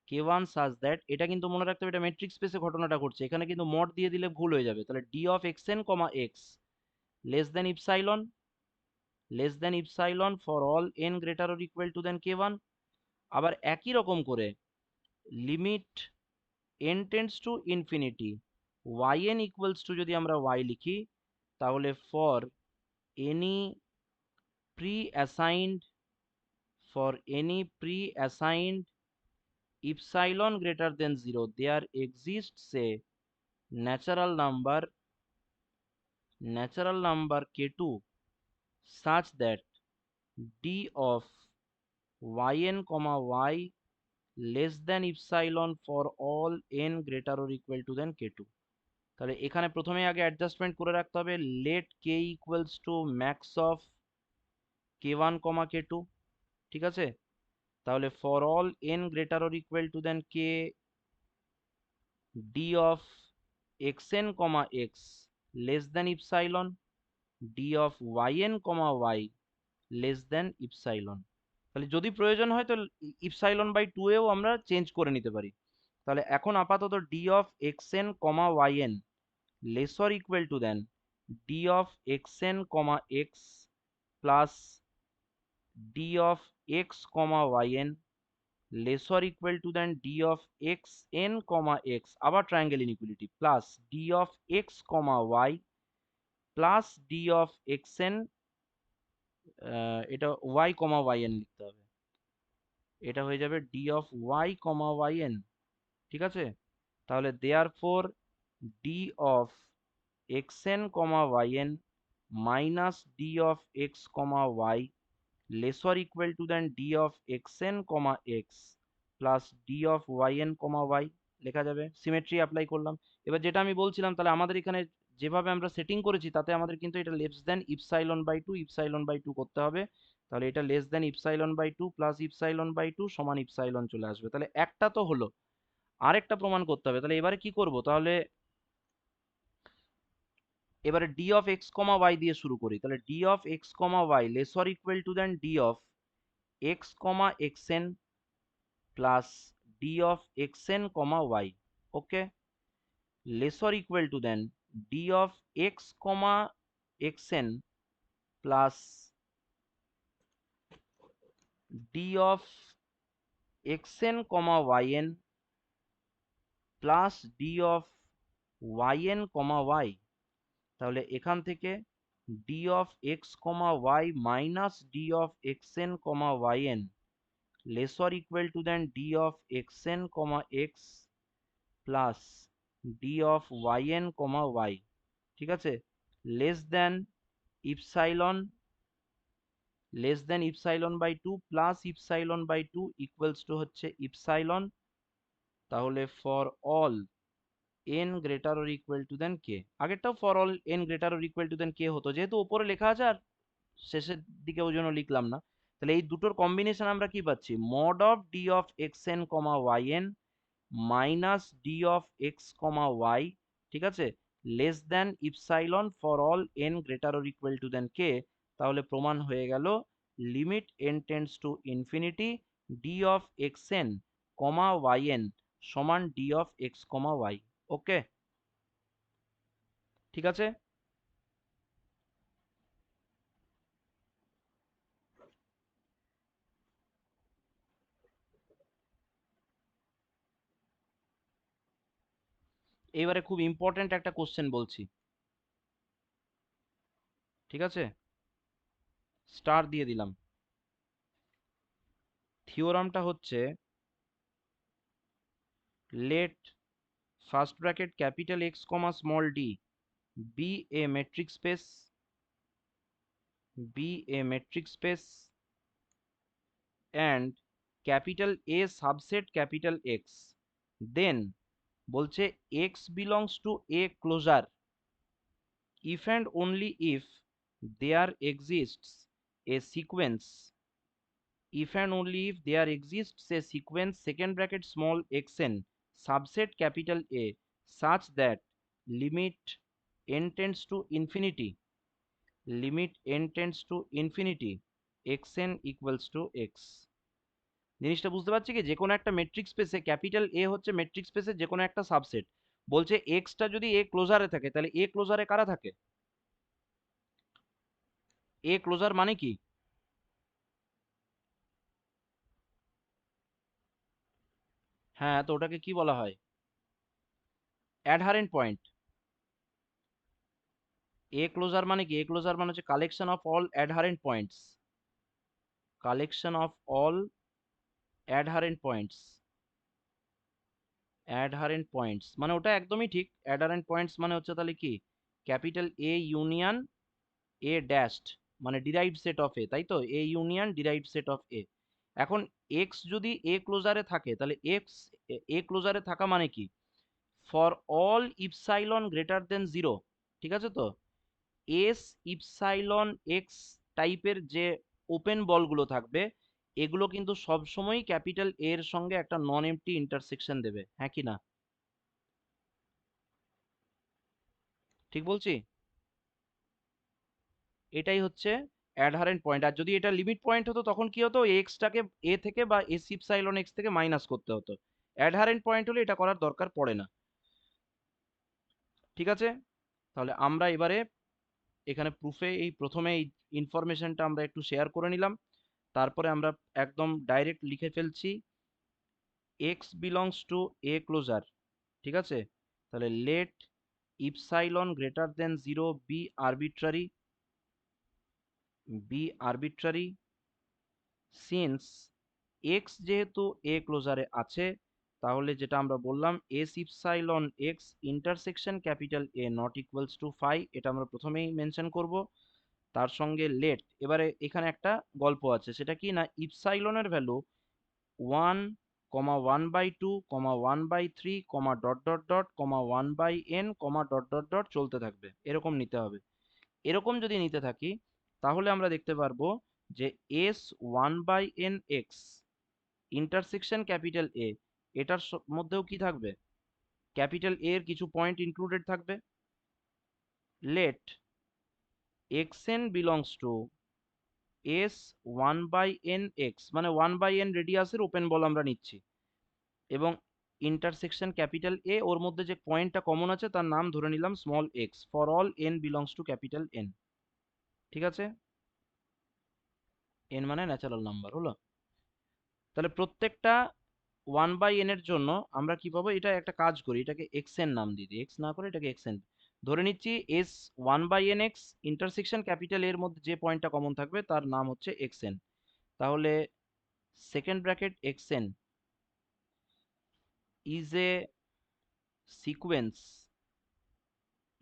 k1 such that, এটা কিন্তু মনে রাখতে হবে এটা metric স্পেসে ঘটনাটা ঘটছে, এখানে কিন্তু মড দিয়ে দিলে ভুল হয়ে যাবে। তাহলে d of x n comma x less than epsilon, less than epsilon for all n greater or equal to than k1। আবার একই রকম করে limit n tends to infinity yn equals to যদি আমরা y লিখি, তাহলে for any pre-assigned, for any pre-assigned epsilon greater than 0 there exists a natural number, natural number k2 such that d of yn comma y less than epsilon for all n greater or equal to than k2। তাহলে এখানে প্রথমে আগে adjustment করে রাখতে হবে, let k equals to max of k1 comma k2, ঠিক আছে? তাহলে for all n greater or equal to than k d of xn comma x less than epsilon d of yn comma y less than epsilon। তাহলে যদি প্রয়োজন হয় তো epsilon by 2 এও আমরা চেঞ্জ করে নিতে পারি। তাহলে এখন আপাতত d of xn comma yn lesser equal to than d of xn comma x plus d of x comma yn lesser equal to than d of x n comma x আবার triangle inequality plus d of x comma y plus d of xn, এটা y comma yn লিখতে হবে, এটা হয়ে যাবে d of y comma yn, ঠিক আছে? তাহলে therefore d of xn comma yn minus d of x comma y lesser equal to than d of xn comma x plus d of y n comma y লেখা যাবে। Symmetry apply করলাম। এবার যেটা আমি বলছিলাম, তাহলে আমাদের এখানে যেভাবে আমরা সেটিং করেছি তাতে আমাদের কিন্তু এটা less than epsilon by two, epsilon by two করতে হবে। তাহলে এটা less than epsilon by two plus epsilon by two সমান ইপসাইলন চলে আসবে। তাহলে একটা তো হলো, আরেকটা প্রমাণ করতে হবে। তাহলে এবারে কি করব? তাহলে এবারে d of x comma y দিয়ে শুরু করি। তাহলে d of x comma y lesser equal to than d of x comma x n plus d of xn comma y, okay, lesser equal to then d of x comma xn plus d of xn comma yn plus d of yn comma y। তাহলে এখান থেকে d of x comma y minus d of xn comma yn lesser equal to than d of xn comma x plus d of y n comma y, ঠিক আছে, less than epsilon less than epsilon by two plus epsilon by two equals to হচ্ছে epsilon, তাহলে for all n greater or equal to than k, আগেরটাও for all n greater or equal to than k হতো, যেহেতু ওপরে লেখা আছে আর শেষের দিকে ওই জন্য লিখলাম না। তাহলে এই দুটোর কম্বিনেশন আমরা কি পাচ্ছি, mod of d of x n comma y n minus d of x comma y, ঠিক আছে, less than epsilon for all n greater or equal to than k. তাহলে প্রমাণ হয়ে গেল limit n tends to infinity d of x n comma y n সমান d of x comma y. Okay, ঠিক আছে। এবারে খুব ইম্পর্ট্যান্ট একটা কোশ্চেন বলছি, ঠিক আছে, স্টার দিয়ে দিলাম। থিওরামটা হচ্ছে let first bracket capital x comma small d be a metric space, be a metric space and capital A subset capital X, then বলছে X belongs to A closure if and only if there exists a sequence, if and only if there exists a sequence second bracket small xn subset capital A such that limit n tends to infinity, limit n tends to infinity xn equals to x। জিনিসটা বুঝতে পারছি কি, যে কোনো একটা metric স্পেসে capital A হচ্ছে metric স্পেসের যে কোনো একটা সাবসেট, বলছে এক্সটা যদি এ ক্লোজারে থাকে তাহলে এ ক্লোজারে কারা থাকে, এ ক্লোজার মানে কি, হ্যাঁ তো ওটাকে কি বলা হয়, অ্যাডহারেন্ট পয়েন্ট। এ ক্লোজার মানে কি, এ ক্লোজার মানে হচ্ছে collection of all adherent points, collection of all adherent points, adherent points মানে ওটা একদমই ঠিক, অ্যাডহারেন্ট পয়েন্টস মানে হচ্ছে তাহলে কি, capital A union A dashed মানে ডিরাইভড সেট অফ এ, তাই তো, A union derived set of A. এখন এক্স যদি এ ক্লোজারে থাকে তাহলে এক্স এ ক্লোজারে থাকা মানে কি, for all epsilon greater than zero, ঠিক আছে তো, এস ইপসাইলন এক্স টাইপের যে ওপেন বলগুলো থাকবে এগুলো কিন্তু সবসময়ই ক্যাপিটাল এর সঙ্গে একটা নন এমটি ইন্টারসেকশন দেবে, হ্যাঁ কি না, ঠিক বলছি, এটাই হচ্ছে অ্যাডহারেন্ট পয়েন্ট। আর যদি এটা লিমিট পয়েন্ট হতো তখন কি হতো, এক্সটাকে এ থেকে বা এস ইপসাইলন এক্স থেকে মাইনাস করতে হতো, অ্যাডহারেন্ট পয়েন্ট হলে এটা করার দরকার পড়ে না, ঠিক আছে। তাহলে আমরা এবারে এখানে প্রুফে এই প্রথমে এই ইনফরমেশনটা আমরা একটু শেয়ার করে নিলাম, তারপরে আমরা একদম ডাইরেক্ট লিখে ফেলছি x belongs to A closure, ঠিক আছে, তাহলে let epsilon greater than zero be arbitrary, be arbitrary since x যেহেতু এ ক্লোজারে আছে, তাহলে যেটা আমরা বললাম S epsilon x intersection capital A not equals to phi, এটা আমরা প্রথমেই মেনশন করব। তার সঙ্গে লেট, এবারে এখানে একটা গল্প আছে, সেটা কি না, ইপসাইলনের value one comma one by two comma one by three comma dot dot dot comma one by n comma dot dot dot চলতে থাকবে, এরকম নিতে হবে। এরকম যদি নিতে থাকি তাহলে আমরা দেখতে পারবো যে S one by n x intersection capital A, এটার মধ্যেও কি থাকবে, ক্যাপিটাল এ এর কিছু পয়েন্ট ইনক্লুডেড থাকবে। Let x n belongs to S one by n x মানে ওয়ান বাই এন রেডিয়াসের ওপেন বল আমরা নিচ্ছি, এবং ইন্টারসেকশন ক্যাপিটাল এ, ওর মধ্যে যে পয়েন্টটা কমন আছে তার নাম ধরে নিলাম small x, for all N belongs to capital N, ঠিক আছে, এন মানে ন্যাচারাল নাম্বার হলো। তাহলে প্রত্যেকটা ওয়ান বাই এন এর জন্য আমরা কি পাবো, এটা একটা কাজ করি, এটাকে এক্স এন নাম দিয়ে দিই, এক্স না করে এটাকে এক্স এন ধরে নিচ্ছি, S one by n x intersection capital এর মধ্যে যে পয়েন্টটা কমন থাকবে তার নাম হচ্ছে এক্স এন। তাহলে second bracket x n is a sequence,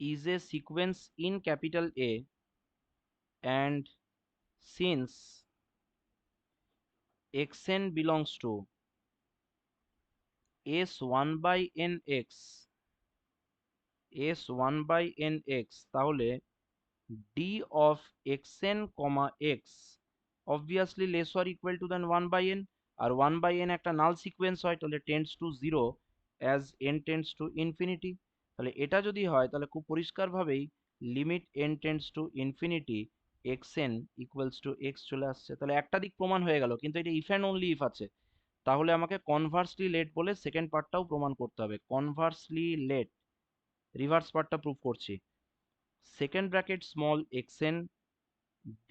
is a sequence in capital A and since xn belongs to s1 by nx, s1 by nx, তাহলে d of xn comma x obviously less or equal to than 1 by n, আর 1 by n একটা null sequence হয় তাহলে tends to 0 as n tends to infinity। তাহলে এটা যদি হয় তাহলে খুব পরিষ্কারভাবেই limit n tends to infinity xn equals to x চলে আসছে। তাহলে একটা দিক প্রমাণ হয়ে গেল, কিন্তু এটা ইফ অ্যান্ড অনলি ইফ আছে, তাহলে আমাকে কনভার্সলি লেট বলে সেকেন্ড পার্টটাও প্রমাণ করতে হবে। কনভার্সলি লেট রিভার্স পার্টটা প্রুভ করছি। Second bracket small xn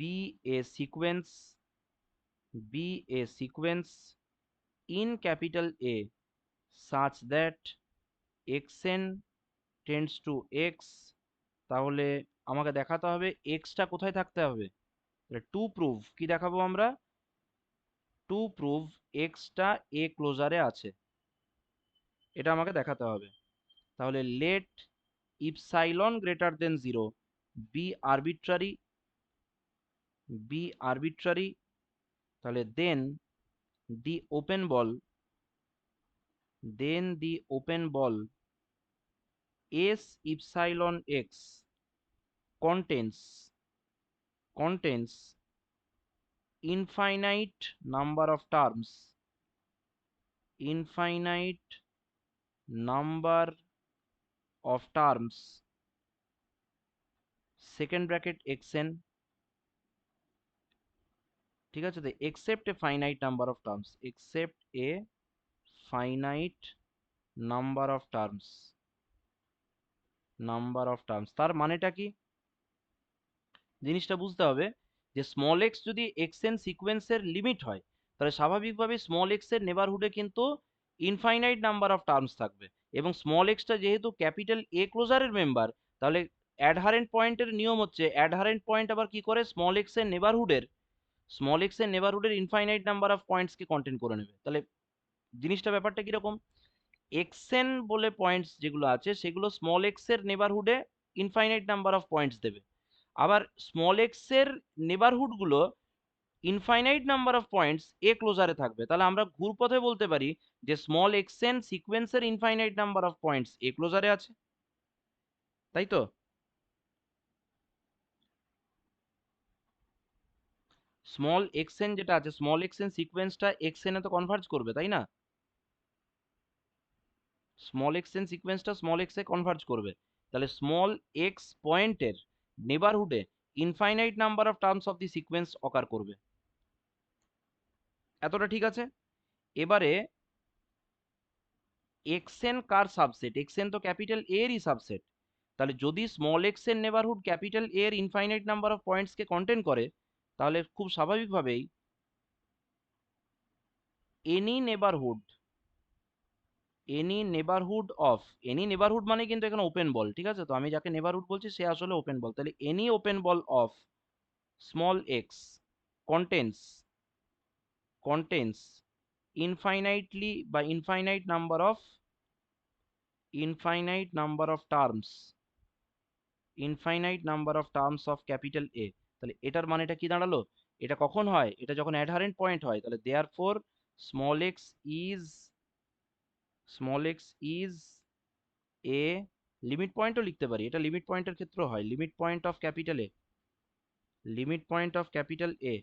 be a sequence in capital A such that xn tends to x, তাহলে আমাকে দেখাতে হবে x টা কোথায় থাকতে হবে। টু প্রুভ কি দেখাবো আমরা, টু প্রুভ x টা a ক্লোজারে আছে, এটা আমাকে দেখাতে হবে। তাহলে let epsilon greater than 0 be arbitrary, be arbitrary, তাহলে then the open ball, then the open ball s epsilon x contains infinite number of terms, infinite number of terms, second bracket xn, ঠিক আছে, তো except a finite number of terms, except a finite number of terms, number of terms, তার মানেটা কি জিনিসটা বুঝতে হবে, যে স্মল এক্স যদি এক্স এন সিকোয়েন্সের লিমিট হয় তাহলে স্বাভাবিকভাবে স্মল এক্স এর নেবারহুডে কিন্তু ইনফাইনাইট নাম্বার অফ টার্মস থাকবে, এবং স্মল এক্সটা যেহেতু ক্যাপিটাল এ ক্লোজারের মেম্বার, তাহলে অ্যাডহারেন্ট পয়েন্টের নিয়ম হচ্ছে অ্যাডহারেন্ট পয়েন্ট আবার কি করে স্মল এক্স এর নেবারহুডের ইনফাইনাইট নাম্বার অফ পয়েন্টসকে কন্টেন করে নেবে। তাহলে জিনিসটা ব্যাপারটা কিরকম, এক্সএন বলে পয়েন্টস যেগুলো আছে সেগুলো স্মল এক্স এর নেবারহুডে ইনফাইনাইট নাম্বার অফ পয়েন্টস দেবে, আবার স্মল এক্স এর নেবারহুড গুলো ইনফাইনাইট নাম্বার অফ পয়েন্টস এ ক্লোজারে থাকবে। তাহলে আমরা ঘুরপথে বলতে পারি যে স্মল এক্সএন সিকোয়েন্সের ইনফাইনাইট নাম্বার অফ পয়েন্টস এ ক্লোজারে আছে, তাই তো। স্মল এক্সএন যেটা আছে, স্মল এক্সএন সিকোয়েন্সটা এক্সএন এ তো কনভার্জ করবে, তাই না, স্মল এক্সএন সিকোয়েন্সটা স্মল এক্স এ কনভার্জ করবে, তাহলে স্মল এক্স পয়েন্টের নেবারহুডে infinite number of terms of the sequence occur করবে। এতটা ঠিক আছে। এবারে এক্সএন কার সাবসেট, এক্সএন তো ক্যাপিটাল এ এরই সাবসেট, তাহলে যদি স্মল এক্স এর নেবারহুড ক্যাপিটাল এ এর ইনফাইনাইট নাম্বার অফ পয়েন্টস কে কন্টেন করে, তাহলে খুব স্বাভাবিকভাবেই any neighbourhood, any neighbourhood of, any neighbourhood মানে কিন্তু এখানে ওপেন বল, ঠিক আছে, তো আমি যাকে নেবারহুড বলছি সে আসলে ওপেন বল, তাহলে any open ball of small x contains contains infinitely by infinite number of terms, infinite number of terms of capital A। তাহলে এটার মানেটা কি দাঁড়ালো, এটা কখন হয়, এটা যখন অ্যাডহারেন্ট পয়েন্ট হয়, তাহলে therefore small x is small x is a limit পয়েন্টও লিখতে পারি, এটা লিমিট পয়েন্টের ক্ষেত্রেও হয়, limit point of capital A, limit point of capital A,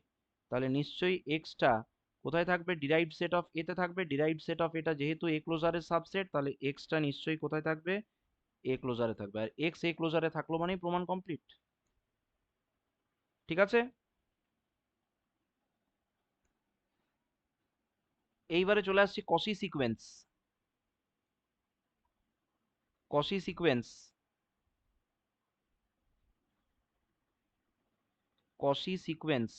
তাহলে নিশ্চয়ই এক্সটা কোথায় থাকবে, ডিরাইভড সেট অফ এ তে থাকবে, ডিরাইভড সেট অফ এটা যেহেতু এ ক্লোজারের সাবসেট, তাহলে এক্সটা নিশ্চয়ই কোথায় থাকবে, এ ক্লোজারে থাকবে, আর এক্স এ ক্লোজারে থাকলো মানেই প্রমাণ কমপ্লিট। ঠিক আছে, এইবারে চলে আসছি কসি সিকোয়েন্স, কসি সিকোয়েন্স, কসি সিকোয়েন্স,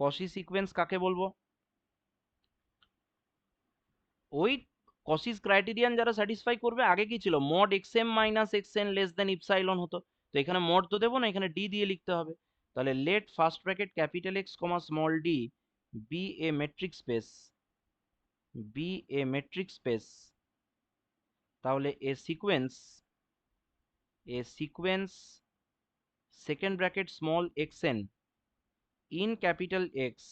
কসি সিকোয়েন্স কাকে বলবো, ওই কসিস ক্রাইটেরিয়ান যারা স্যাটিসফাই করবে, আগে কি ছিল mod x m minus x n less than epsilon হতো, তো এখানে মড তো দেবো না, এখানে ডি দিয়ে লিখতে হবে। তাহলে let first bracket capital x comma small d be a metric space, be a metric space, তাহলে a sequence second bracket small x n in capital X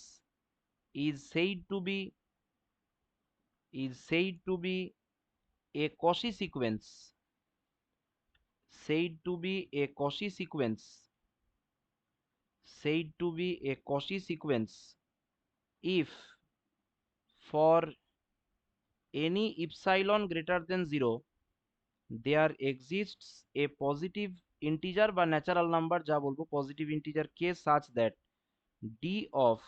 is said to be a Cauchy sequence, said to be a Cauchy sequence, said to be a Cauchy sequence if for any epsilon greater than 0 there exists a positive integer বা natural number যা বলবো positive integer k such that d of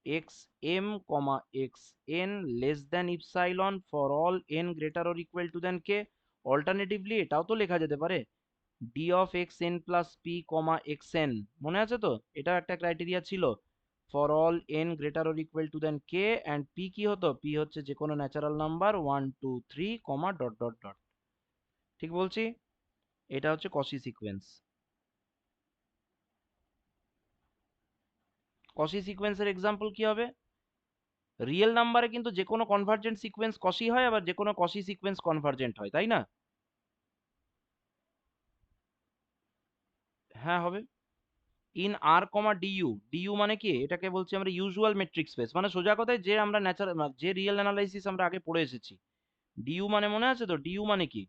xm xn less than epsilon for all n greater or equal to than k. Alternatively এটাও তো লেখা যেতে পারে d of xn plus p xn, মনে আছে তো? এটা একটা ক্রাইটেরিয়া ছিল for all n greater or equal to than k, and p কি হতো? p হচ্ছে যে কোনো natural number 1 2 3 dot dot dot. ঠিক বলছি? এটা হচ্ছে কসি সিকোয়েন্স। কসি সিকোয়েন্সের এক্সাম্পল কি হবে? রিয়েল নাম্বারে কিন্তু যে কোনো কনভার্জেন্ট সিকোয়েন্স কসি হয়, আবার যে কোনো কসি সিকোয়েন্স কনভার্জেন্ট হয়, তাই না? হ্যাঁ হবে। In R comma du, du মানে কি? এটাকে বলছি আমরা ইউজুয়াল মেট্রিক স্পেস, মানে সোজা কথায় যে আমরা ন্যাচারাল যে রিয়েল অ্যানালাইসিস আমরা আগে পড়ে এসেছি। ডিইউ মানে মনে আছে তো? ডিইউ মানে কি?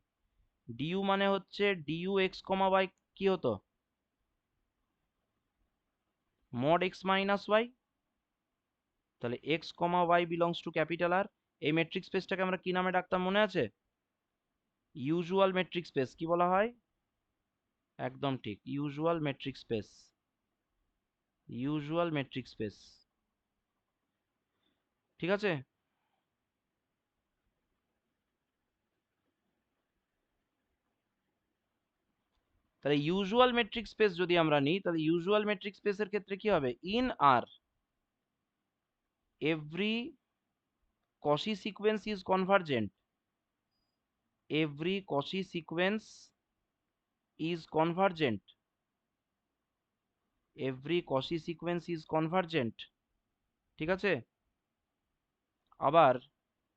ডিইউ মানে হচ্ছে ডিইউ এক্স কমা ওয়াই কি হতো? Mod x minus y. তাহলে x comma y belongs to capital R. এই মেট্রিক স্পেসটাকে আমরা কি নামে ডাকতাম মনে আছে? Usual metric space. কি বলা হয়? একদম ঠিক, usual metric space, usual metric space. ঠিক আছে? তাহলে ইউজুয়াল মেট্রিক স্পেস যদি আমরা নিই, তাহলে ইউজুয়াল মেট্রিক স্পেসের ক্ষেত্রে কি হবে? In R every Cauchy sequence is convergent, every Cauchy sequence is convergent, every Cauchy sequence is convergent। ঠিক আছে? আবার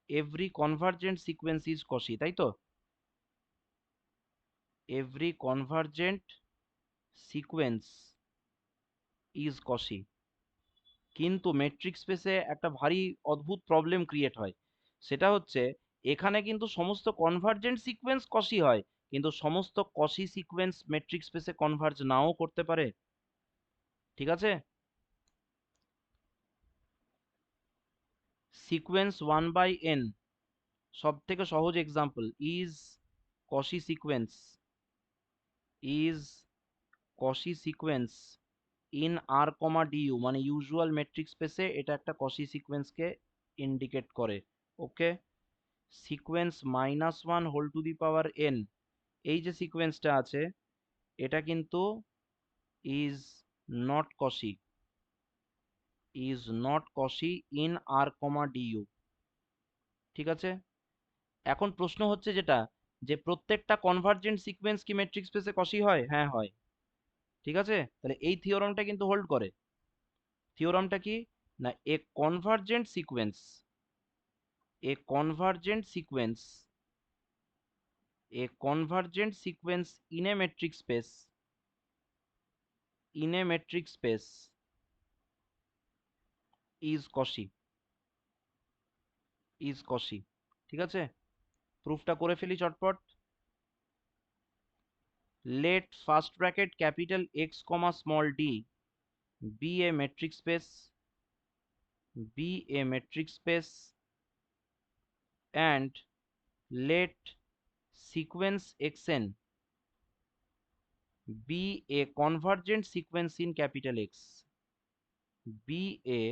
every convergent sequence is Cauchy, তাই তো? every convergent sequence is Cauchy। কিন্তু মেট্রিক স্পেসে একটা ভারী অদ্ভুত প্রবলেম ক্রিয়েট হয়। সেটা হচ্ছে এখানে কিন্তু সমস্ত কনভার্জেন্ট সিকোয়েন্স কসি হয়, কিন্তু সমস্ত কসি সিকোয়েন্স মেট্রিক স্পেসে কনভার্জ নাও করতে পারে। ঠিক আছে? সিকোয়েন্স 1/n সব থেকে সহজ example, is Cauchy sequence, is Cauchy sequence in R comma d u, মানে ইউজুয়াল মেট্রিক স্পেসে এটা একটা কসি সিকোয়েন্সকে ইন্ডিকেট করে। Okay? Sequence -1 whole to the power n, এই যে সিকোয়েন্সটা আছে এটা কিন্তু is not Cauchy, is not Cauchy in R comma d u. ঠিক আছে? এখন প্রশ্ন হচ্ছে যেটা, যে প্রত্যেকটা কনভার্জেন্ট সিকোয়েন্স কি মেট্রিক স্পেসে কসি হয়? হ্যাঁ হয়। ঠিক আছে? তাহলে এই থিওরামটা কিন্তু হোল্ড করে। থিওরামটা কি? না, a convergent sequence, a convergent sequence, a convergent sequence in a metric space, in a metric space is Cauchy, is Cauchy. ঠিক আছে? প্রুফটা করে ফেলি চটপট। Let first bracket capital x comma small d be a metric space, be a metric space, and let sequence xn be a convergent sequence in capital X, be a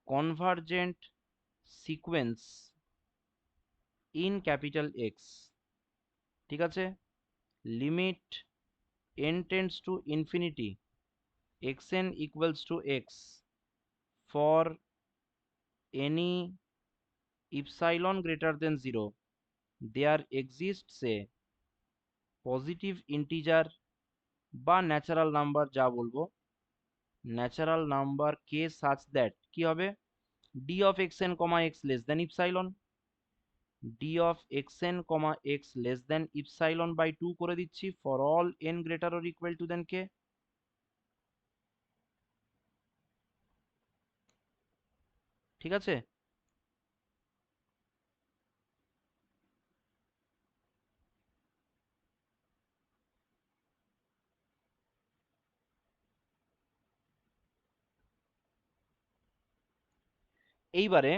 convergent sequence in capital X। ঠিক আছে? Limit n tends to infinity xn equals to x for any epsilon greater than 0 there exists a positive integer বা natural number যা বলবো, natural number K such that কি হবে? D of x n comma x less than epsilon, d of x n comma x less than epsilon by 2 করে দিচ্ছি for all n greater or equal to than কে। ঠিক আছে? এইবারে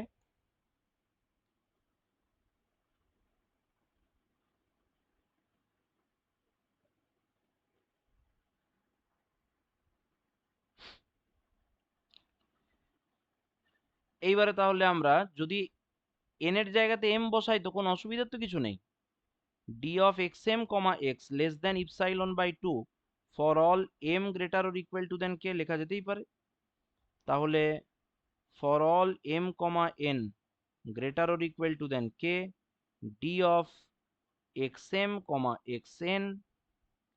এইবারে তাহলে আমরা যদি n এর জায়গাতে m বসাই তো কোনো অসুবিধার তো কিছু নেই। d of xm comma x less than epsilon by 2 for all m greater or equal to than k লেখা যেতেই পারে। তাহলে for all m comma n greater or equal to than k, d of xm comma xn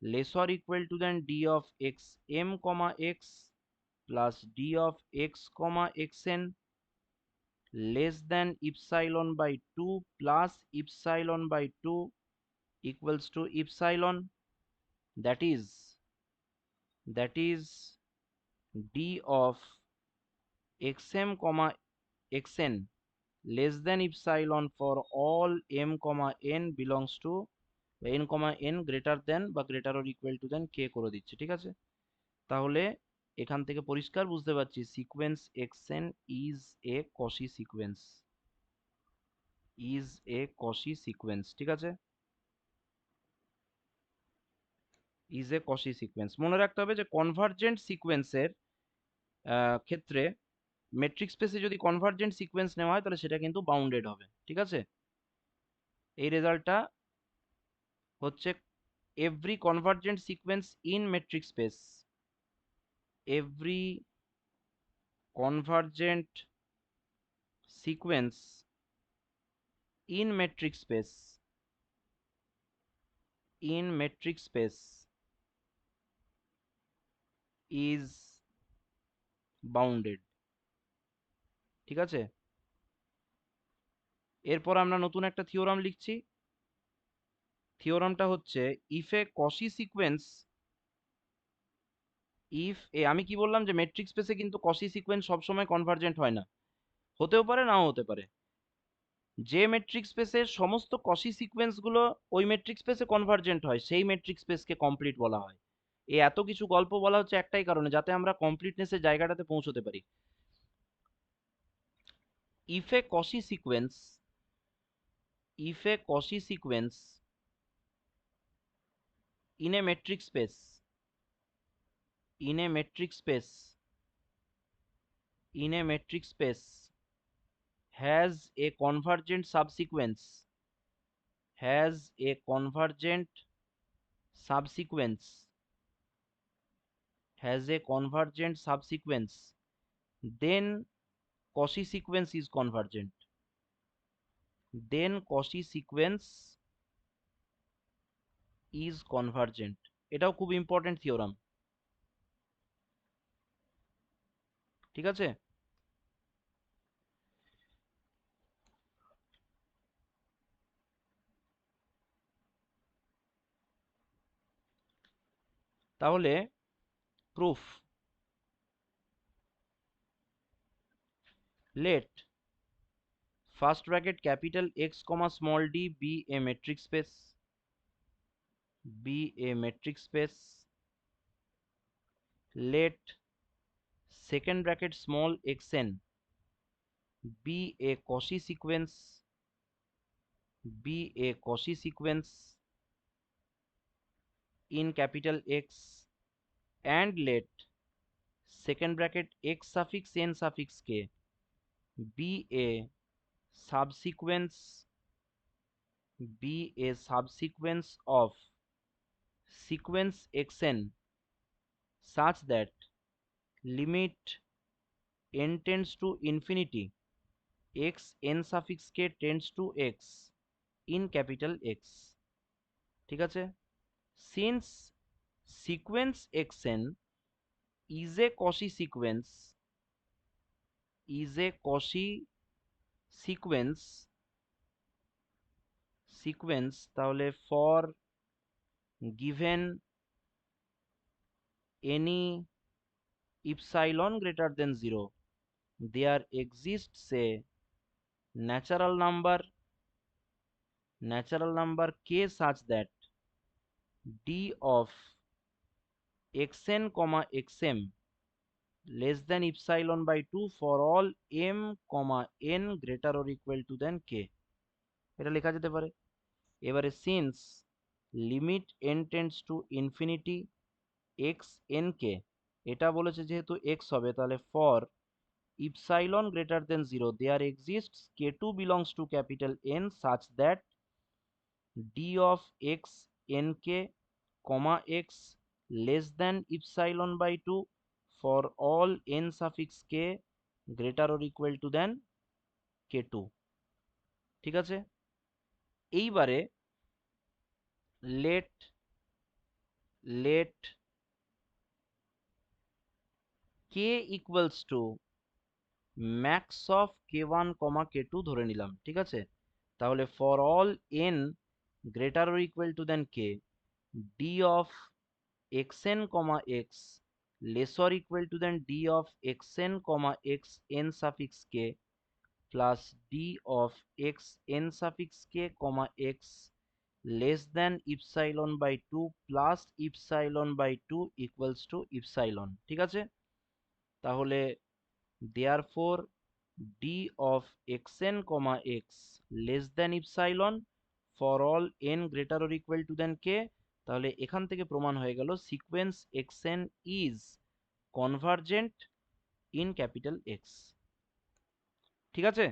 less or equal to than d of xm comma x plus d of x comma xn less than epsilon by 2 plus epsilon by 2 equals to epsilon, that is d of xm comma xn less than epsilon for all m comma n belongs to n comma n greater than বা greater or equal to than k করে দিচ্ছি, ঠিক আছে? তাহলে এখান থেকে পরিষ্কার বুঝতে পারছি sequence xn is a Cauchy sequence, is a Cauchy sequence, ঠিক আছে? is a Cauchy sequence মনে রাখতে হবে যে কনভার্জেন্ট সিকোয়েন্সের ক্ষেত্রে মেট্রিক স্পেসে যদি কনভার্জেন্ট সিকোয়েন্স নেওয়া হয় তাহলে সেটা কিন্তু বাউন্ডেড হবে, ঠিক আছে? এই রেজাল্টটা হচ্ছে every convergent sequence in metric space, every convergent sequence in metric space, in metric space is bounded, ঠিক আছে? এরপর আমরা নতুন একটা থিওরাম লিখছি। থিওরামটা হচ্ছে if a Cauchy sequence, if এ আমি কি বললাম যে মেট্রিক স্পেসে কিন্তু Cauchy সিকোয়েন্স সবসময় কনভার্জেন্ট হয় না, হতেও পারে নাও হতে পারে। যে মেট্রিক স্পেসের সমস্ত Cauchy সিকোয়েন্স গুলো ওই মেট্রিক স্পেসে কনভার্জেন্ট হয় সেই মেট্রিক স্পেসকে কমপ্লিট বলা হয়। এই এত কিছু গল্প বলা হচ্ছে একটাই কারণে, যাতে আমরা কমপ্লিটনেসের জায়গাটাতে পৌঁছতে পারি। if a Cauchy sequence, if a Cauchy sequence in a metric space, in a metric space, in a metric space has a convergent subsequence, has a convergent subsequence, has a convergent subsequence, then Cauchy sequence is convergent, then Cauchy sequence is convergent। এটাও খুব important theorem, ঠিক আছে? তাহলে proof, let first bracket capital X comma small d be a metric space, be a metric space, let second bracket small xn be a Cauchy sequence, be a Cauchy sequence in capital X, and let second bracket x suffix n suffix k be a subsequence, be a subsequence of sequence xn such that limit n tends to infinity x n suffix k tends to x in capital X, ঠিক আছে? Since sequence xn is a Cauchy sequence, is a Cauchy sequence, তাহলে for given any epsilon greater than 0, there exists a natural number k such that d of xn comma xm less than epsilon by 2 for all m comma n greater or equal to than k, এটা লেখা যেতে পারে। এবারে since limit n tends to infinity x n কে, এটা বলেছে যেহেতু x হবে, তাহলে for epsilon greater than 0 there exists k2 belongs to capital N such that d of x nk comma x less than epsilon by 2 for all n suffix k greater or equal to than k2। ঠিক আছে, এইবারে let k equals to max of k1 comma k2 ধরে নিলাম। ঠিক আছে, তাহলে for all n greater or equal to than k d of xn comma x less or equal to than d of xn comma x n suffix k plus d of x n suffix k comma x less than epsilon by 2 plus epsilon by 2 equals to epsilon। ঠিক আছে, তাহলে therefore d of xn comma x less than epsilon for all n greater or equal to than k, তাহলে এখান থেকে প্রমাণ হয়ে গেল sequence xn is convergent in capital X। ঠিক আছে,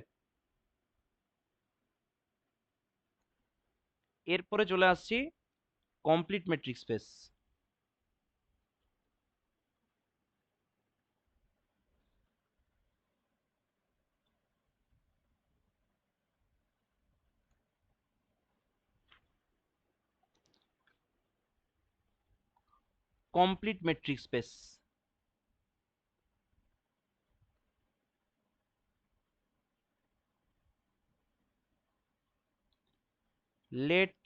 এরপরে চলে আসছি complete metric space. Complete metric space, let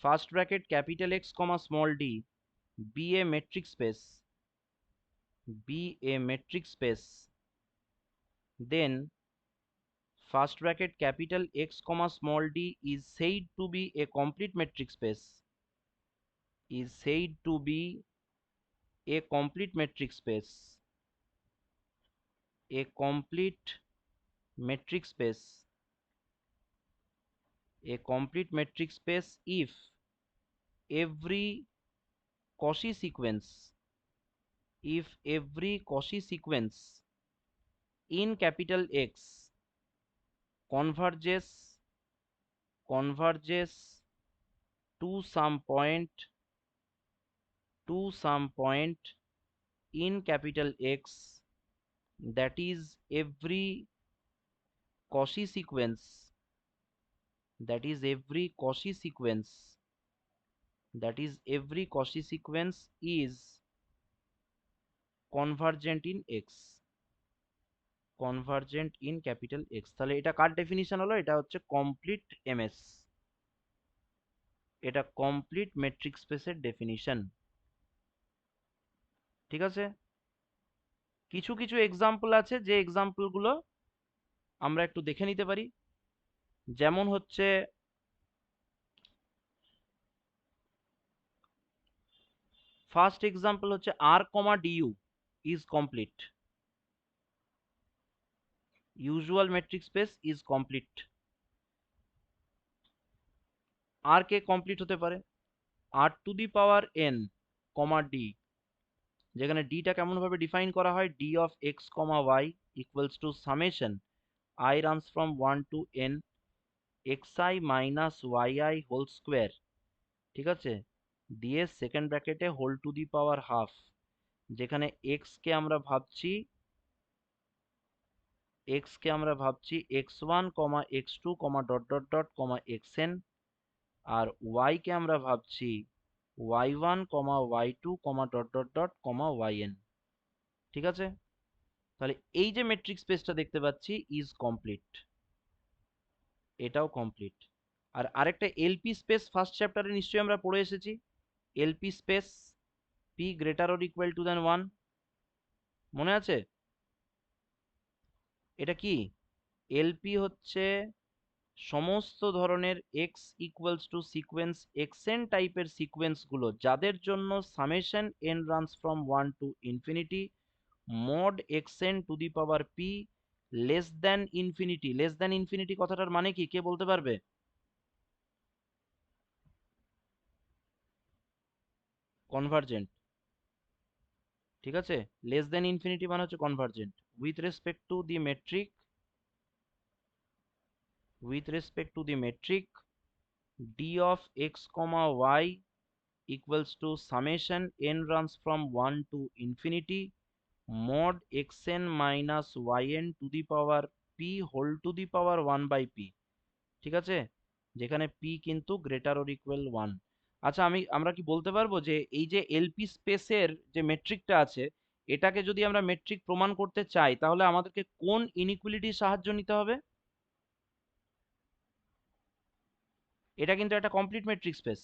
first bracket capital X comma small d be a metric space, then first bracket capital X comma small d is said to be a complete metric space, is said to be a complete metric space, a complete metric space, a complete metric space if every Cauchy sequence, if every Cauchy sequence in capital X converges to some point in capital X, that is every Cauchy sequence, that is every Cauchy sequence, that is every Cauchy sequence is convergent in X, convergent in capital X। তাহলে এটা কার definition হলো? এটা হচ্ছে complete MS, এটা complete metric স্পেসের definition. ঠিক আছে, কিছু কিছু এক্সাম্পল আছে যে এক্সাম্পলগুলো আমরা একটু দেখে নিতে পারি। যেমন হচ্ছে ফার্স্ট এক্সাম্পল হচ্ছে R comma d u is complete, usual metric space is complete. আর কে কমপ্লিট হতে পারে? R to the power n comma d, যেখানে ডিটা কেমন ভাবে ডিফাইন করা হয়, d of x comma y equals to summation i runs from 1 to n xi minus yi whole square. ঠিক আছে, দিয়ে সেকেন্ড ব্র্যাকেটে whole to the power half, যেখানে এক্স কে আমরা ভাবছি x1 কমা x2 কমা ডট ডট ডট কমা xn, আর y কে আমরা ভাবছি y1 কমা y2 কমা ডট ডট ডট কমা yn। ঠিক আছে, তাহলে এই যে মেট্রিক স্পেসটা দেখতে পাচ্ছি ইজ কমপ্লিট, এটাও কমপ্লিট। আর আরেকটা এলপি স্পেস ফার্স্ট চ্যাপ্টারে নিশ্চয়ই আমরা পড়ে এসেছি, LP space p greater or equal two than 1, মনে আছে? এটা কি? এলপি হচ্ছে সমস্ত ধরনের x equals two sequence XN টাইপের সিকোয়েন্সগুলো যাদের জন্য summation N runs from 1 to infinity mod XN two the power P less than infinity. Less than infinity কথাটার মানে কি, কে বলতে পারবে? কনভার্জেন্ট। ঠিক আছে, লেস দ্যান ইনফিনিটি মানে হচ্ছে convergent. With respect to the metric, with respect to the metric d of x comma y equals to summation n runs from 1 to infinity mod xn minus yn to the power p whole to the power 1 by p। ঠিক আছে, যেখানে p কিন্তু greater or equal 1। আচ্ছা, আমরা কি বলতে পারবো যে এই যে এলপি স্পেসের যে মেট্রিকটা আছে, এটাকে যদি আমরা মেট্রিক প্রমাণ করতে চাই তাহলে আমাদেরকে কোন ইনইকুয়ালিটির সাহায্য নিতে হবে? এটা কিন্তু একটা কমপ্লিট মেট্রিক স্পেস।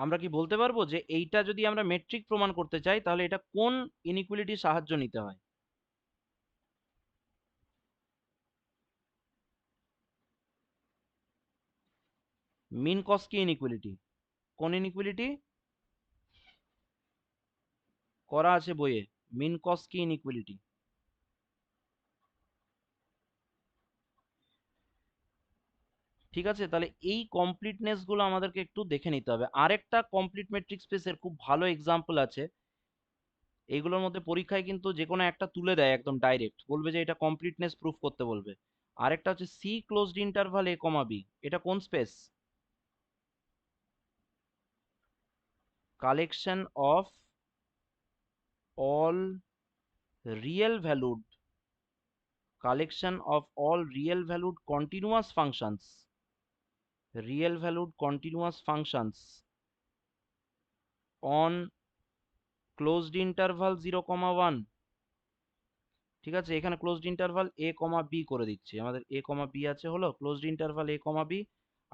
আমরা কি বলতে পারবো যে এইটা যদি আমরা মেট্রিক প্রমাণ করতে চাই তাহলে এটা কোন ইনইকুয়ালিটির সাহায্য নিতে হয়? মিন কস্কি ইনইকুয়ালিটি। কোন ইনইকুয়ালিটি? করা আছে বইয়ে, মিন কস্কি ইনইকুয়ালিটি। ঠিক আছে, তাহলে এই কমপ্লিটনেস গুলো আমাদেরকে একটু দেখে নিতে হবে। আরেকটা কমপ্লিট মেট্রিক স্পেসের খুব ভালো এক্সাম্পল আছে, এইগুলোর মধ্যে পরীক্ষায় কিন্তু যে কোনো একটা তুলে দেয় একদম ডাইরেক্ট, বলবে যে এটা কমপ্লিটনেস প্রুফ করতে বলবে। আরেকটা হচ্ছে C closed interval a comma B. এটা কোন space? Collection of all real valued, collection of all real valued continuous functions, real valued continuous functions on closed interval 0, 1। ঠিক আছে, এখানে closed interval a comma b করে দিচ্ছি, আমাদের a comma b আছে, হলো closed interval a comma b.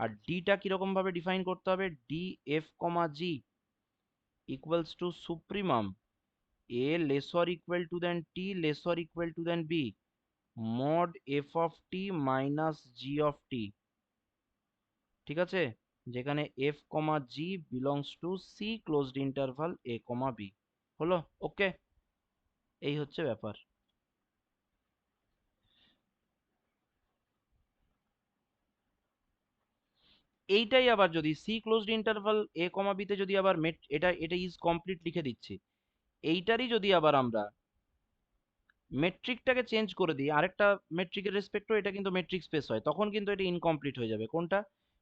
আর ডিটা কিরকম ভাবে ডিফাইন করতে হবে? D f comma g equals to supremum a lesser equal to than t lesser equal to than b mod f of t minus g of t. ঠিক আছে, যেখানে f comma g belongs to C closed interval a comma b. হলো? ওকে, এই হচ্ছে ব্যাপার। এইটাই আবার যদি সি ক্লোজড ইন্টারভাল এ কমা বিতে যদি আবার এটা এটা ইজ কমপ্লিট লিখে দিচ্ছি, এইটারই যদি আবার আমরা মেট্রিকটাকে চেঞ্জ করে দিই আরেকটা মেট্রিকের রেসপেক্টও, এটা কিন্তু মেট্রিক স্পেস হয়, তখন কিন্তু এটা ইনকমপ্লিট হয়ে যাবে। কোনটা?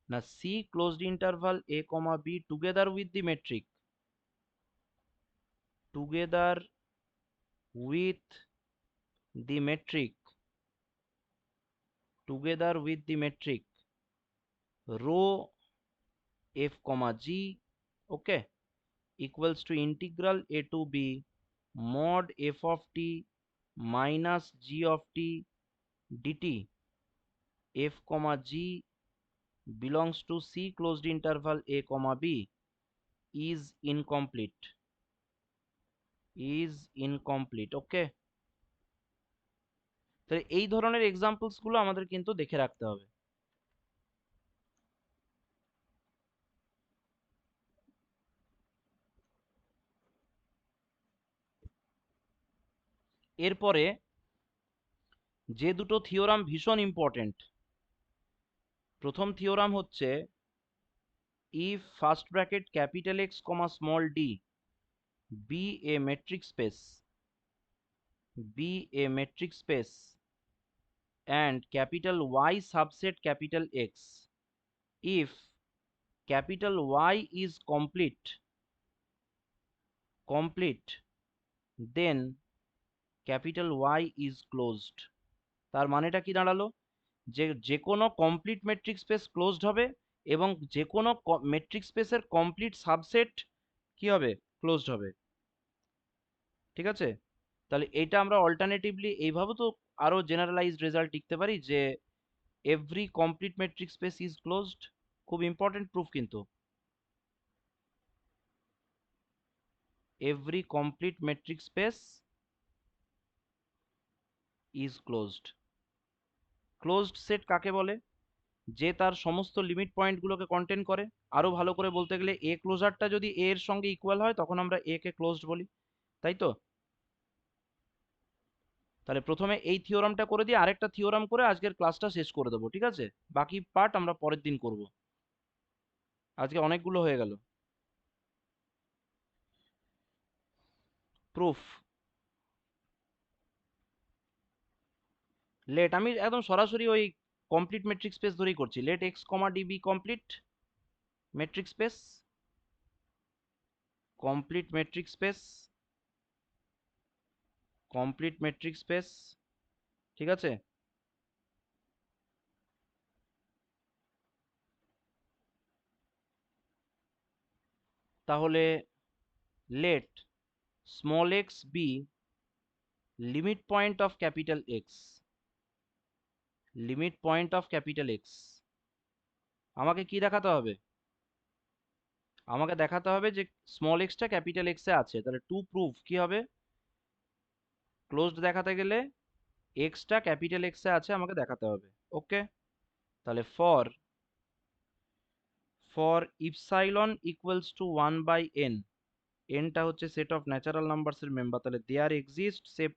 না C closed interval a comma b together with the metric, together with the metric, together with the metric rho f comma g, okay, equals to integral a to b mod f of t minus g of t dt f comma g belongs to c closed interval a comma b is incomplete, is incomplete, okay। তাহলে এই ধরনের examples গুলো আমাদের কিন্তু দেখে রাখতে হবে। এরপরে যে দুটো থিওরাম ভীষণ ইম্পর্টেন্ট, প্রথম থিওরাম হচ্ছে if first bracket capital X comma small d be a metric space, be a metric space and capital Y subset capital X, if capital Y is complete then capital Y is closed। তার মানেটা কি দাঁড়ালো? যে যে কোনো complete metric space closed হবে এবং যে কোনো মেট্রিক স্পেসের কমপ্লিট সাবসেট কি হবে? ক্লোজড হবে। ঠিক আছে, তাহলে এটা আমরা অল্টারনেটিভলি এইভাবে তো আরো জেনারেলাইজড রেজাল্ট লিখতে পারি যে every complete metric space is closed. খুব ইম্পর্টেন্ট প্রুফ কিন্তু। every complete metric space is closed. Closed set কাকে বলে? যে তার সমস্ত লিমিট পয়েন্টগুলোকে কন্টেন করে। আরো ভালো করে বলতে গেলে এ ক্লোজারটা যদি এ এর সঙ্গে ইকুয়াল হয় তখন আমরা এ কে ক্লোজড বলি, তাই তো? তাহলে প্রথমে এই থিওরামটা করে দিয়ে আরেকটা থিওরাম করে আজকের ক্লাসটা শেষ করে দেবো, ঠিক আছে? বাকি পার্ট আমরা পরের দিন করব, আজকে অনেকগুলো হয়ে গেল। প্রুফ। লেট, আমি একদম সরাসরি ওই কমপ্লিট মেট্রিক স্পেস ধরেই করছি। Let X comma d be complete metric space, complete metric space, complete metric space, ঠিক আছে? তাহলে let small x be limit point of capital X, limit point of capital X. আমাকে কি দেখাতে হবে? আমাকে দেখাতে হবে যে স্মল এক্সটা ক্যাপিটাল এক্সে আছে। তাহলে টু প্রুফ কি হবে? ক্লোজড দেখাতে গেলে এক্সটা ক্যাপিটাল এক্সে আছে আমাকে দেখাতে হবে। ওকে, তাহলে for epsilon equals to 1/n, এনটা হচ্ছে সেট অফ ন্যাচারাল নাম্বারস এর মেম্বার, তাহলে there exists a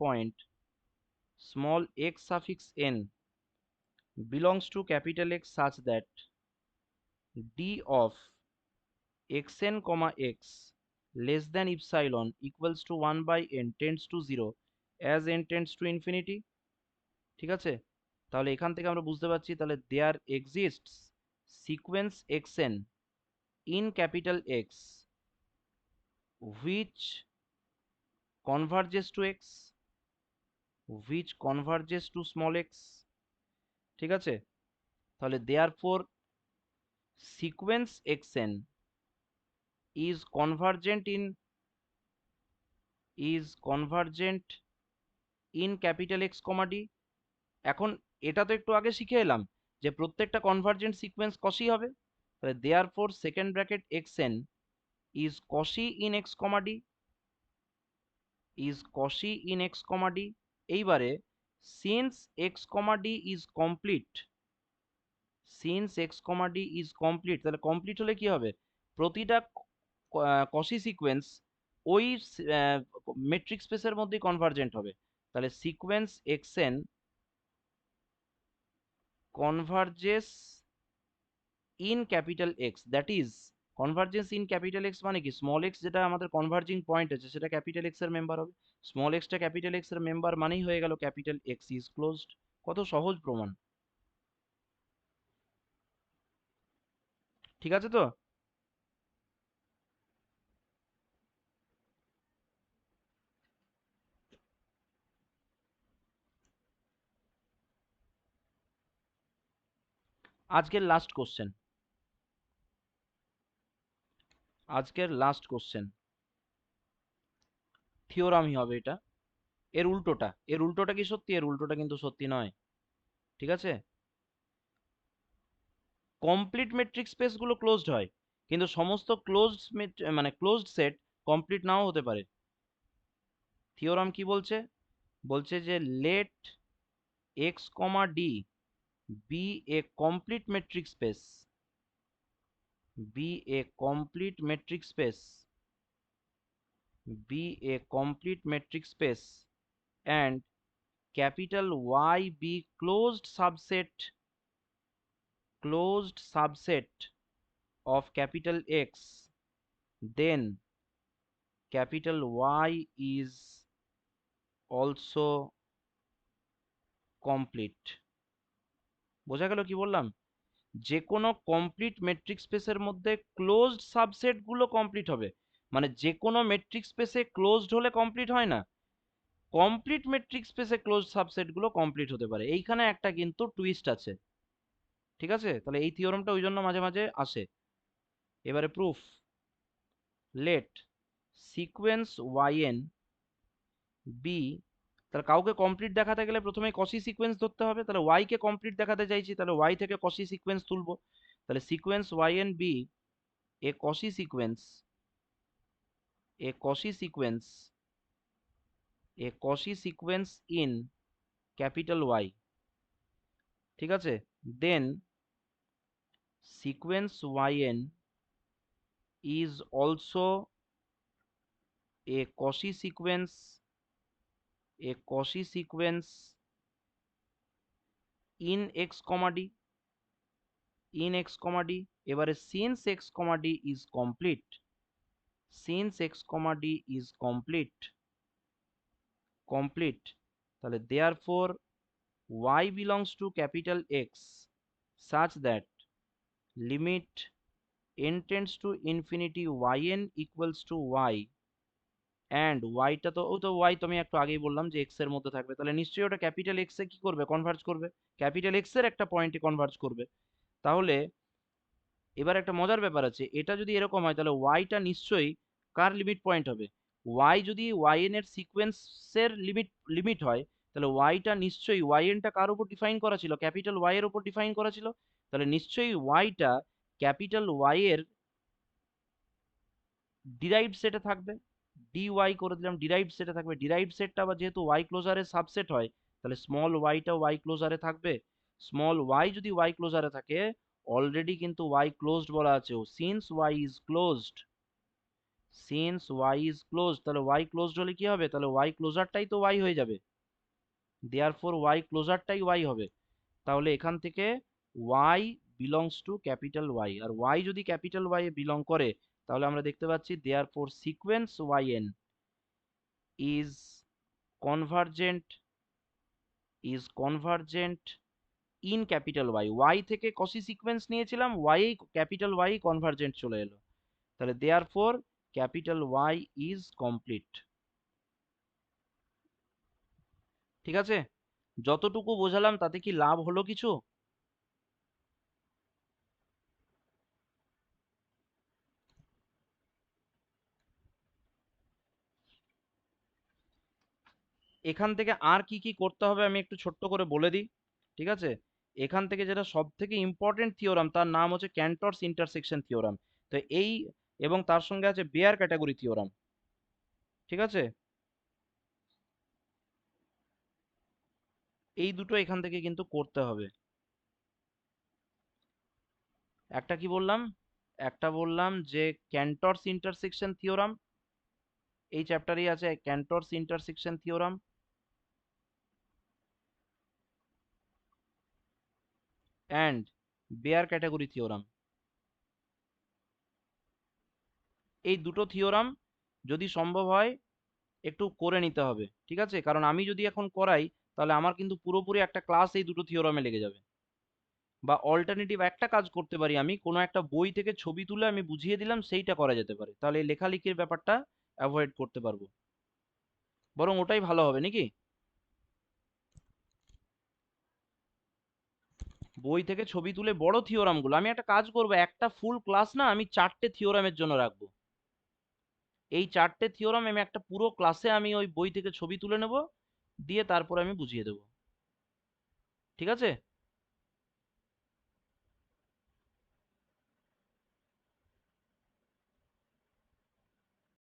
point small x suffix n belongs to capital X such that d of xn comma x less than epsilon equals to 1/n tends to 0 as n tends to infinity, ঠিক আছে? তাহলে এখান থেকে আমরা বুঝতে পারছি তাহলে there exists sequence xn in capital X which converges to x, which converges to small x, ঠিক আছে? তাহলে therefore sequence xn is convergent in capital X, D। এখন এটা তো একটু আগে শিখে এলাম যে প্রত্যেকটা কনভার্জেন্ট সিকোয়েন্স কসি হবে। তাহলে therefore second bracket xn is Cauchy in x, D, is Cauchy in x, D। এইবারে since x, D is complete, since x, D is complete, তাহলে কমপ্লিট হলে কি হবে? প্রতিটা কসি সিকোয়েন্স ওই মেট্রিক স্পেসের মধ্যেই কনভার্জেন্ট হবে। তাহলে sequence xn converges in capital X, that is convergence in capital X মানে কি স্মল x যেটা আমাদের কনভার্জিং পয়েন্ট আছে সেটা ক্যাপিটাল X এর মেম্বার হবে। স্মল x টা ক্যাপিটাল X এর মেম্বার মানেই হয়ে গেল ক্যাপিটাল X ইজ ক্লোজড। কত সহজ প্রমাণ, ঠিক আছে তো? আজকের লাস্ট কোশ্চেন, আজকের লাস্ট কোশ্চেন থিওরামই হবে এটা। এর উল্টোটা, এর উল্টোটা কি সত্যি? এর উল্টোটা কিন্তু সত্যি নয়, ঠিক আছে? কমপ্লিট মেট্রিক স্পেস গুলো ক্লোজড হয়, কিন্তু সমস্ত ক্লোজড মানে ক্লোজড সেট কমপ্লিট নাও হতে পারে। থিওরাম কি বলছে? বলছে যে let X comma d be a complete metric space, be a complete metric space, be a complete metric space and capital Y be closed subset of capital X, then capital Y is also complete। বোঝা গেল কি বললাম? যে কোনো complete metric স্পেসের মধ্যে closed subset গুলো complete হবে। মানে যে কোনো মেট্রিক স্পেসে ক্লোজড হলে কমপ্লিট হয় না, কমপ্লিট মেট্রিক স্পেসে ক্লোজড সাবসেট গুলো কমপ্লিট হতে পারে। এইখানে একটা কিন্তু টুইস্ট আছে, ঠিক আছে? তাহলে এই থিওরামটা ওই জন্য মাঝে মাঝে আসে। এবারে proof. Let sequence yn be, তাহলে কাউকে কমপ্লিট দেখাতে গেলে প্রথমে কসি সিকোয়েন্স ধরতে হবে। তাহলে y কে কমপ্লিট দেখাতে চাইছি, তাহলে y থেকে কসি সিকোয়েন্স তুলবো। তাহলে sequence yn be a Cauchy sequence, a Cauchy sequence, a Cauchy sequence in capital Y, ঠিক আছে, then sequence yn is also a Cauchy sequence, a Cauchy sequence in x comma d, in x comma d। এবারে since x comma d is complete, since x comma d is complete, তাহলে therefore y belongs to capital X such that limit n tends to infinity yn equals to y and y টা তো ও তো y তো আমি একটু আগেই বললাম যে x এর মধ্যে থাকবে, তাহলে নিশ্চয়ই ওটা ক্যাপিটাল x এ কি করবে, কনভার্জ করবে, ক্যাপিটাল x এর একটা পয়েন্টে কনভার্জ করবে। তাহলে এবার একটা মজার ব্যাপার আছে, এটা যদি এরকম হয় তাহলে y টা নিশ্চয়ই কার লিমিট পয়েন্ট হবে, y যদি yn এর সিকোয়েন্সের লিমিট হয় তাহলে y টা নিশ্চয়ই yn টা কার উপর ডিফাইন করা ছিল, ক্যাপিটাল y এর উপর ডিফাইন করা ছিল, তাহলে নিশ্চয়ই y টা ক্যাপিটাল y এর ডিরাইভড সেটে থাকবে, dy করে দিলাম, ডিরাইভড সেটে থাকবে, ডিরাইভড সেটটা আবার যেহেতু y ক্লোজারের সাবসেট হয় তাহলে স্মল y টা y ক্লোজারে থাকবে, স্মল y যদি y ক্লোজারে থাকে অলরেডি কিন্তু y ক্লোজড বলা আছে, since y is closed, since y is closed, তাহলে y ক্লোজড হলে কি হবে, তাহলে y ক্লোজারটাই তো y হয়ে যাবে, দেয়ারফর y ক্লোজারটাই y হবে। তাহলে এখান থেকে y belongs to capital Y, আর y যদি ক্যাপিটাল Y এ বিলং করে তাহলে আমরা দেখতে পাচ্ছি therefore sequence yn is convergent, is convergent in capital Y, y থেকে কসি সিকোয়েন্স নিয়েছিলাম, y ক্যাপিটাল Y কনভার্জেন্ট চলে এলো, তাহলে therefore capital Y is complete. ঠিক আছে, যতটুকু বোঝালাম তাতে কি লাভ হলো কিছু? এখান থেকে আর কি কি করতে হবে আমি একটু ছোট্ট করে বলে দিই, ঠিক আছে। এখান থেকে যেটা সব থেকে ইম্পর্টেন্ট থিওরাম তার নাম হচ্ছে ক্যান্টরস ইন্টারসেকশন থিওরাম, তো এই এবং তার সঙ্গে আছে বেয়ার ক্যাটাগরি থিওরাম, ঠিক আছে, এই দুটো এখান থেকে কিন্তু করতে হবে। একটা কি বললাম, একটা বললাম যে ক্যান্টরস ইন্টারসেকশন থিওরাম, এই চ্যাপ্টারেই আছে Cantor's intersection theorem, and Baire category theorem, এই দুটো থিওরাম যদি সম্ভব হয় একটু করে নিতে হবে, ঠিক আছে, কারণ আমি যদি এখন করাই তাহলে আমার কিন্তু পুরোপুরি একটা ক্লাস এই দুটো থিওরামে লেগে যাবে। বা অল্টারনেটিভ একটা কাজ করতে পারি, আমি কোনো একটা বই থেকে ছবি তুলে আমি বুঝিয়ে দিলাম, সেইটা করা যেতে পারে, তাহলে এই লেখালেখির ব্যাপারটা অ্যাভয়েড করতে পারবো, বরং ওটাই ভালো হবে নাকি। বই থেকে ছবি তুলে বড় থিওরামগুলো আমি একটা কাজ করব, একটা ফুল ক্লাস না আমি 4টে থিওরামের জন্য রাখবো, এই 4টে থিওরাম আমি একটা পুরো ক্লাসে আমি ওই বই থেকে ছবি তুলে নেব, দিয়ে তারপর আমি বুঝিয়ে দেবো, ঠিক আছে।